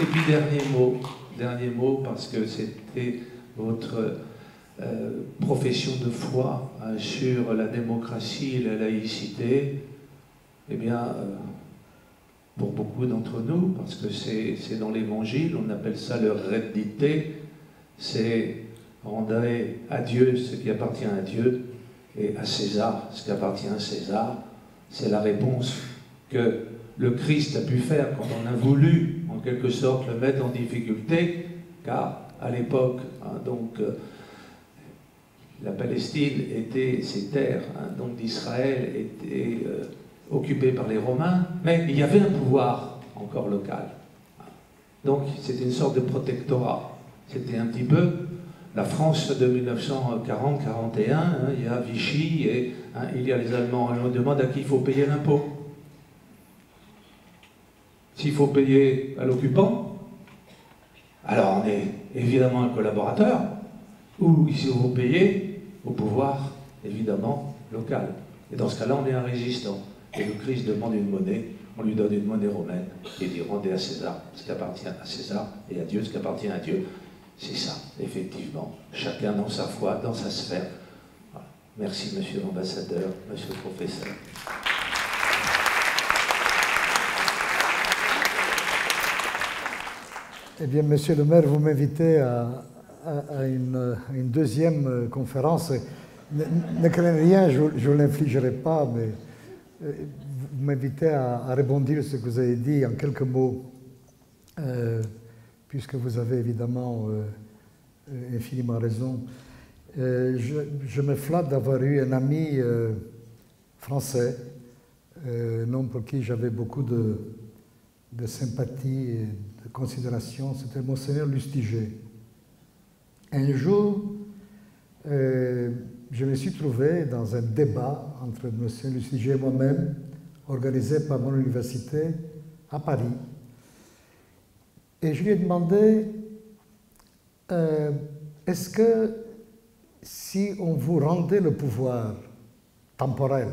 Et puis dernier mot, parce que c'était votre profession de foi sur la démocratie et la laïcité. Eh bien, pour beaucoup d'entre nous, parce que c'est dans l'Évangile, on appelle ça le reddité, c'est rendre à Dieu ce qui appartient à Dieu et à César ce qui appartient à César. C'est la réponse que le Christ a pu faire quand on a voulu, en quelque sorte, le mettre en difficulté, car à l'époque, la Palestine était, ces terres, hein, donc d'Israël, étaient occupées par les Romains, mais il y avait un pouvoir encore local. Donc c'était une sorte de protectorat. C'était un petit peu la France de 1940-41, hein, il y a Vichy et hein, il y a les Allemands. Et on demande à qui il faut payer l'impôt. S'il faut payer à l'occupant, alors on est évidemment un collaborateur, ou il faut payer au pouvoir, évidemment, local. Et dans ce cas-là, on est un résistant. Et le Christ demande une monnaie, on lui donne une monnaie romaine, et il dit rendez à César ce qui appartient à César, et à Dieu ce qui appartient à Dieu. C'est ça, effectivement. Chacun dans sa foi, dans sa sphère. Voilà. Merci, monsieur l'ambassadeur, monsieur le professeur. Eh bien, monsieur le maire, vous m'invitez à une deuxième conférence. Ne craignez rien, je ne l'infligerai pas, mais vous m'invitez à rebondir sur ce que vous avez dit en quelques mots, puisque vous avez évidemment infiniment raison. Je me flatte d'avoir eu un ami français, un homme pour qui j'avais beaucoup de sympathie et de considération, c'était Monseigneur Lustiger. Un jour, je me suis trouvé dans un débat entre Monseigneur Lustiger et moi-même, organisé par mon université à Paris. Et je lui ai demandé, est-ce que si on vous rendait le pouvoir temporel,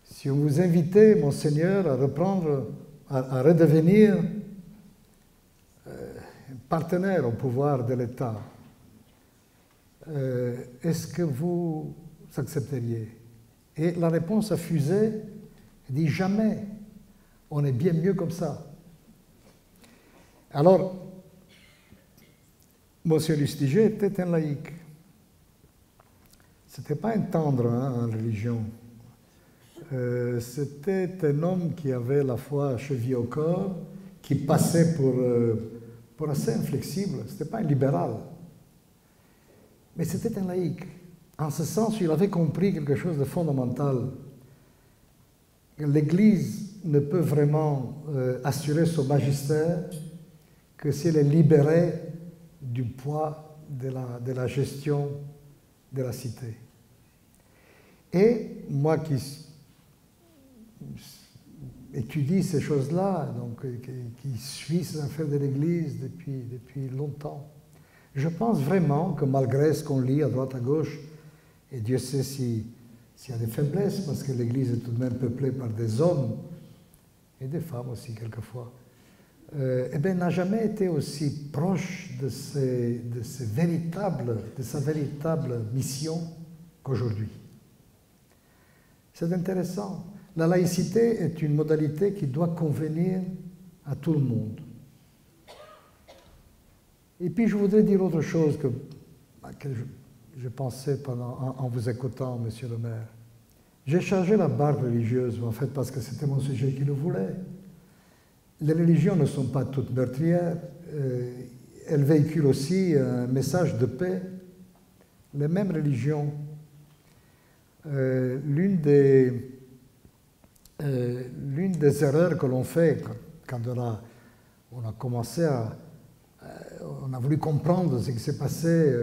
si on vous invitait, Monseigneur, à reprendre, à redevenir partenaire au pouvoir de l'État, est-ce que vous accepteriez? Et la réponse a fusé, dit jamais, on est bien mieux comme ça. Alors, Monsieur Lustiger était un laïc. Ce n'était pas un tendre en religion. C'était un homme qui avait la foi chevillée au corps, qui passait pour assez inflexible. Ce n'était pas un libéral. Mais c'était un laïc. En ce sens, il avait compris quelque chose de fondamental. L'Église ne peut vraiment assurer son magistère que si elle est libérée du poids de la gestion de la cité. Et moi qui étudie ces choses-là, donc qui suit ces affaires de l'Église depuis longtemps, je pense vraiment que malgré ce qu'on lit à droite à gauche, et Dieu sait s'il y a des faiblesses, parce que l'Église est tout de même peuplée par des hommes, et des femmes aussi quelquefois, eh bien, n'a jamais été aussi proche de sa véritable mission qu'aujourd'hui. C'est intéressant. La laïcité est une modalité qui doit convenir à tout le monde. Et puis, je voudrais dire autre chose que je pensais en vous écoutant, monsieur le maire. J'ai changé la barre religieuse, en fait, parce que c'était mon sujet qui le voulait. Les religions ne sont pas toutes meurtrières. Elles véhiculent aussi un message de paix. Les mêmes religions. L'une des erreurs que l'on fait quand on a commencé on a voulu comprendre ce qui s'est passé,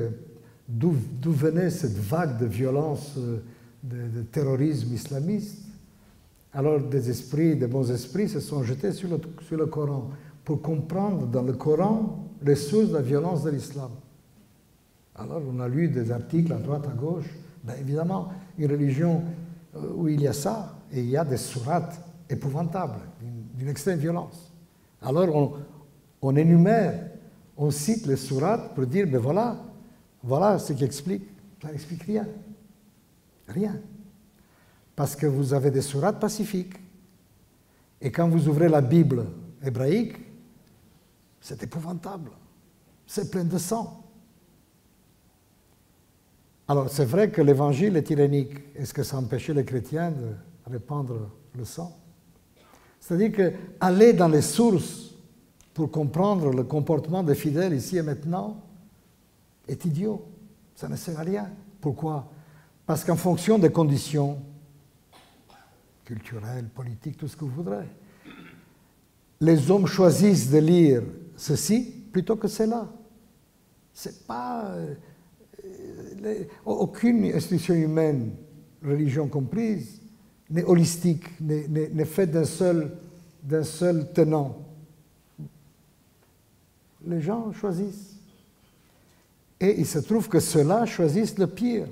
d'où venait cette vague de violence, de terrorisme islamiste. Alors des bons esprits se sont jetés sur le Coran pour comprendre dans le Coran les sources de la violence de l'islam. Alors on a lu des articles à droite, à gauche. Ben, évidemment, une religion où il y a ça, et il y a des sourates épouvantables, d'une extrême violence. Alors on énumère, on cite les sourates pour dire, ben voilà ce qui explique. Ça n'explique rien. Rien. Parce que vous avez des sourates pacifiques. Et quand vous ouvrez la Bible hébraïque, c'est épouvantable. C'est plein de sang. Alors, c'est vrai que l'évangile est tyrannique. Est-ce que ça empêchait les chrétiens de répandre le sang? C'est-à-dire qu'aller dans les sources pour comprendre le comportement des fidèles ici et maintenant est idiot. Ça ne sert à rien. Pourquoi? Parce qu'en fonction des conditions culturelles, politiques, tout ce que vous voudrez, les hommes choisissent de lire ceci plutôt que cela. C'est pas... aucune institution humaine, religion comprise, n'est holistique, n'est faite d'un seul tenant. Les gens choisissent. Et il se trouve que ceux-là choisissent le pire.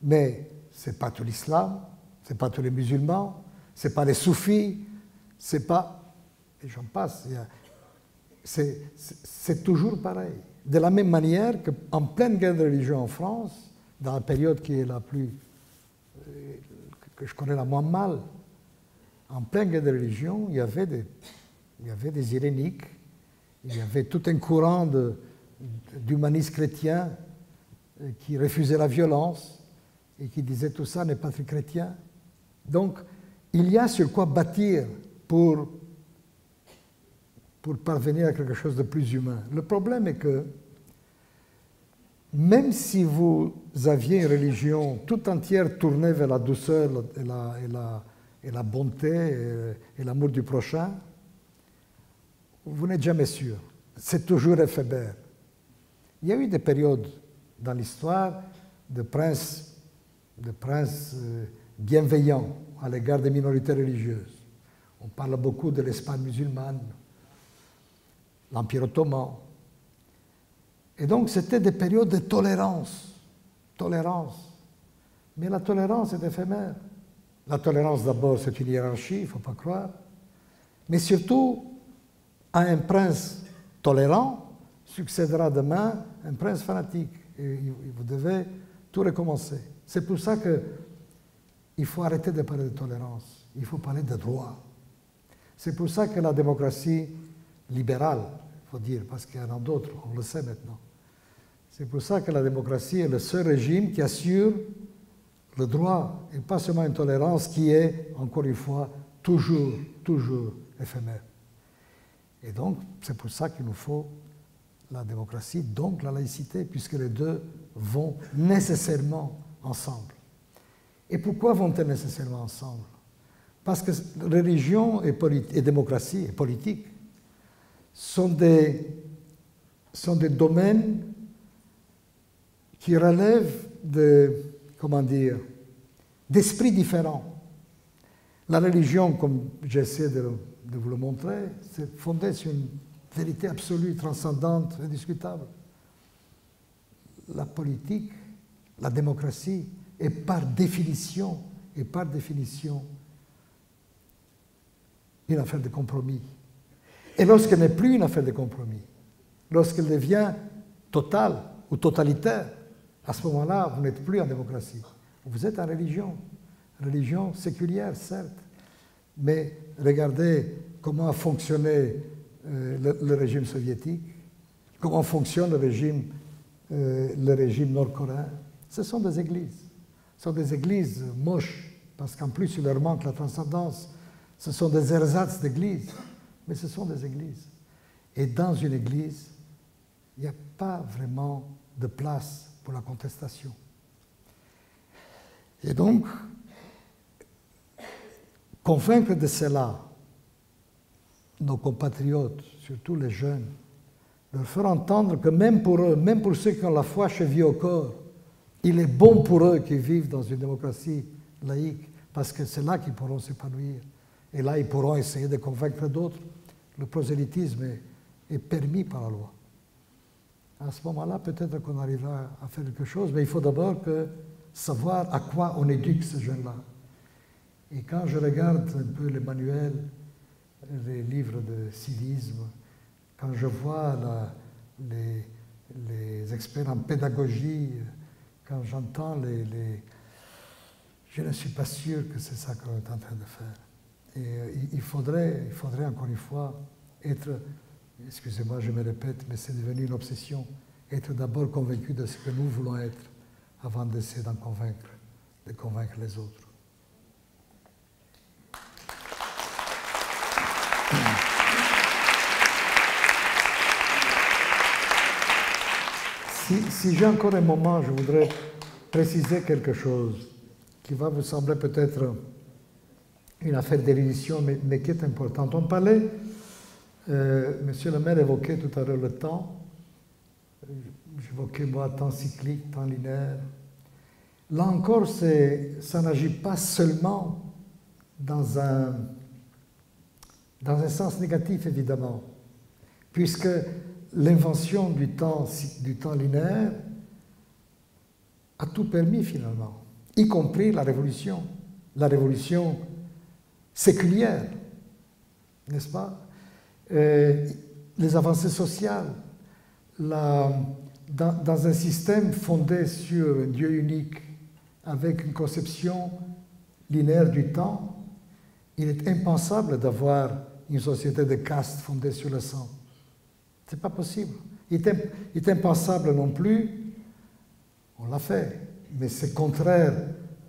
Mais ce n'est pas tout l'islam, ce n'est pas tous les musulmans, ce n'est pas les soufis, c'est pas... Et j'en passe. C'est toujours pareil. De la même manière qu'en pleine guerre de religion en France, dans la période qui est la plus... que je connais la moins mal, en pleine guerre de religion, il y avait des iréniques, il y avait tout un courant d'humanistes chrétiens qui refusaient la violence et qui disaient tout ça n'est pas très chrétien. Donc, il y a sur quoi bâtir pour parvenir à quelque chose de plus humain. Le problème est que, même si vous aviez une religion tout entière tournée vers la douceur et la bonté et l'amour du prochain, vous n'êtes jamais sûr. C'est toujours éphémère. Il y a eu des périodes dans l'histoire de princes bienveillants à l'égard des minorités religieuses. On parle beaucoup de l'Espagne musulmane, l'Empire ottoman. Et donc, c'était des périodes de tolérance. Mais la tolérance est éphémère. La tolérance, d'abord, c'est une hiérarchie, il ne faut pas croire. Mais surtout, à un prince tolérant succédera demain un prince fanatique. Et vous devez tout recommencer. C'est pour ça qu'il faut arrêter de parler de tolérance. Il faut parler de droit. C'est pour ça que la démocratie libérale, il faut dire, parce qu'il y en a d'autres, on le sait maintenant. C'est pour ça que la démocratie est le seul régime qui assure le droit et pas seulement une tolérance qui est, encore une fois, toujours éphémère. Et donc, c'est pour ça qu'il nous faut la démocratie, donc la laïcité, puisque les deux vont nécessairement ensemble. Et pourquoi vont-elles nécessairement ensemble? Parce que religion et démocratie et politique sont des domaines qui relèvent d'esprits différents. La religion, comme j'essaie de vous le montrer, c'est fondé sur une vérité absolue, transcendante, indiscutable. La politique, la démocratie est par définition une affaire de compromis. Et lorsqu'elle n'est plus une affaire de compromis, lorsqu'elle devient totale ou totalitaire, à ce moment-là, vous n'êtes plus en démocratie. Vous êtes en religion séculière, certes, mais regardez comment a fonctionné le régime soviétique, comment fonctionne le régime nord-coréen. Ce sont des églises. Ce sont des églises moches, parce qu'en plus, il leur manque la transcendance. Ce sont des ersatz d'églises, mais ce sont des églises. Et dans une église, il n'y a pas vraiment de place pour la contestation. Et donc, convaincre de cela nos compatriotes, surtout les jeunes, leur faire entendre que même pour eux, même pour ceux qui ont la foi chevillée au corps, il est bon pour eux qu'ils vivent dans une démocratie laïque, parce que c'est là qu'ils pourront s'épanouir. Et là, ils pourront essayer de convaincre d'autres. Le prosélytisme est permis par la loi. À ce moment-là, peut-être qu'on arrivera à faire quelque chose, mais il faut d'abord savoir à quoi on éduque ces jeunes-là. Et quand je regarde un peu les manuels, les livres de civisme, quand je vois les experts en pédagogie, quand j'entends je ne suis pas sûr que c'est ça qu'on est en train de faire. Et il faudrait encore une fois être, excusez-moi, je me répète, mais c'est devenu une obsession, être d'abord convaincu de ce que nous voulons être avant d'essayer de convaincre les autres. Si j'ai encore un moment, je voudrais préciser quelque chose qui va vous sembler peut-être une affaire d'érudition, mais qui est importante. On parlait, Monsieur le maire évoquait tout à l'heure le temps, j'évoquais moi temps cyclique, temps linéaire. Là encore, ça n'agit pas seulement dans un sens négatif, évidemment, puisque l'invention du temps linéaire a tout permis finalement, y compris la révolution séculière, n'est-ce pas? Les avancées sociales, dans un système fondé sur un Dieu unique, avec une conception linéaire du temps, il est impensable d'avoir une société de caste fondée sur le sang. Ce n'est pas possible. Il est impensable non plus, on l'a fait, mais c'est contraire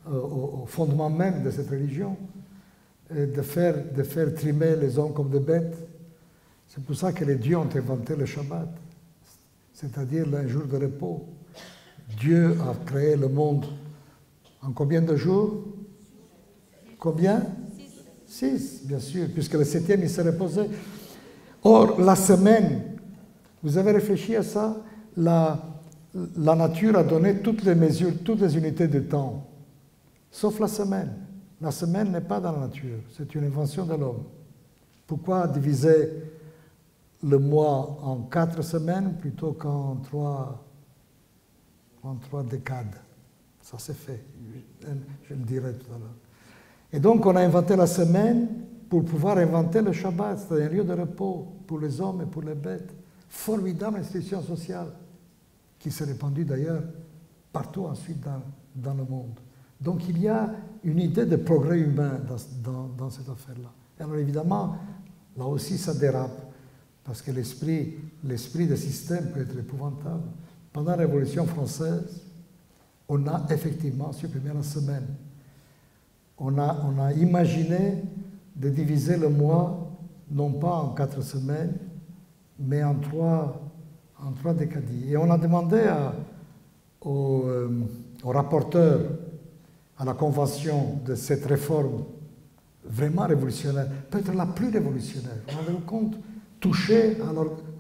au fondement même de cette religion, de faire trimer les hommes comme des bêtes. C'est pour ça que les dieux ont inventé le Shabbat, c'est-à-dire un jour de repos. Dieu a créé le monde en combien de jours? Combien? 6, bien sûr, puisque le 7e, il s'est reposé. Or, la semaine, vous avez réfléchi à ça? La nature a donné toutes les mesures, toutes les unités de temps, sauf la semaine. La semaine n'est pas dans la nature, c'est une invention de l'homme. Pourquoi diviser le mois en 4 semaines plutôt qu'en 3 décades? Ça s'est fait, je le dirai tout à l'heure. Et donc on a inventé la semaine pour pouvoir inventer le Shabbat, c'est-à-dire un lieu de repos pour les hommes et pour les bêtes. Formidable institution sociale qui s'est répandue d'ailleurs partout ensuite dans le monde. Donc il y a une idée de progrès humain dans cette affaire-là. Alors évidemment, là aussi ça dérape, parce que l'esprit de système peut être épouvantable. Pendant la Révolution française, on a effectivement supprimé la semaine. On a imaginé de diviser le mois, non pas en 4 semaines, mais en 3 décadis. Et on a demandé au rapporteur à la Convention de cette réforme vraiment révolutionnaire, peut-être la plus révolutionnaire, vous vous rendez compte, toucher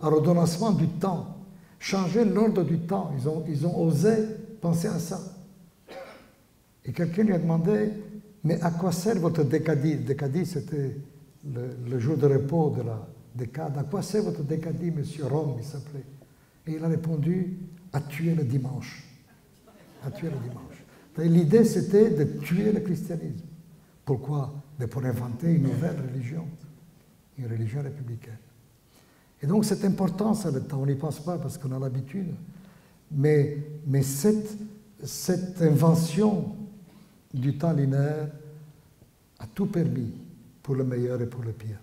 à l'ordonnancement du temps, changer l'ordre du temps. Ils ont osé penser à ça. Et quelqu'un lui a demandé, mais à quoi sert votre décadie? Décadie, c'était le jour de repos de la décade. À quoi sert votre décadie, monsieur Rome, il s'appelait? Et il a répondu, à tuer le dimanche. À tuer le dimanche. L'idée, c'était de tuer le christianisme. Pourquoi? Mais pour inventer une nouvelle religion, une religion républicaine. Et donc, c'est important, ça, le temps. On n'y pense pas parce qu'on a l'habitude. Mais cette invention du temps linéaire a tout permis, pour le meilleur et pour le pire.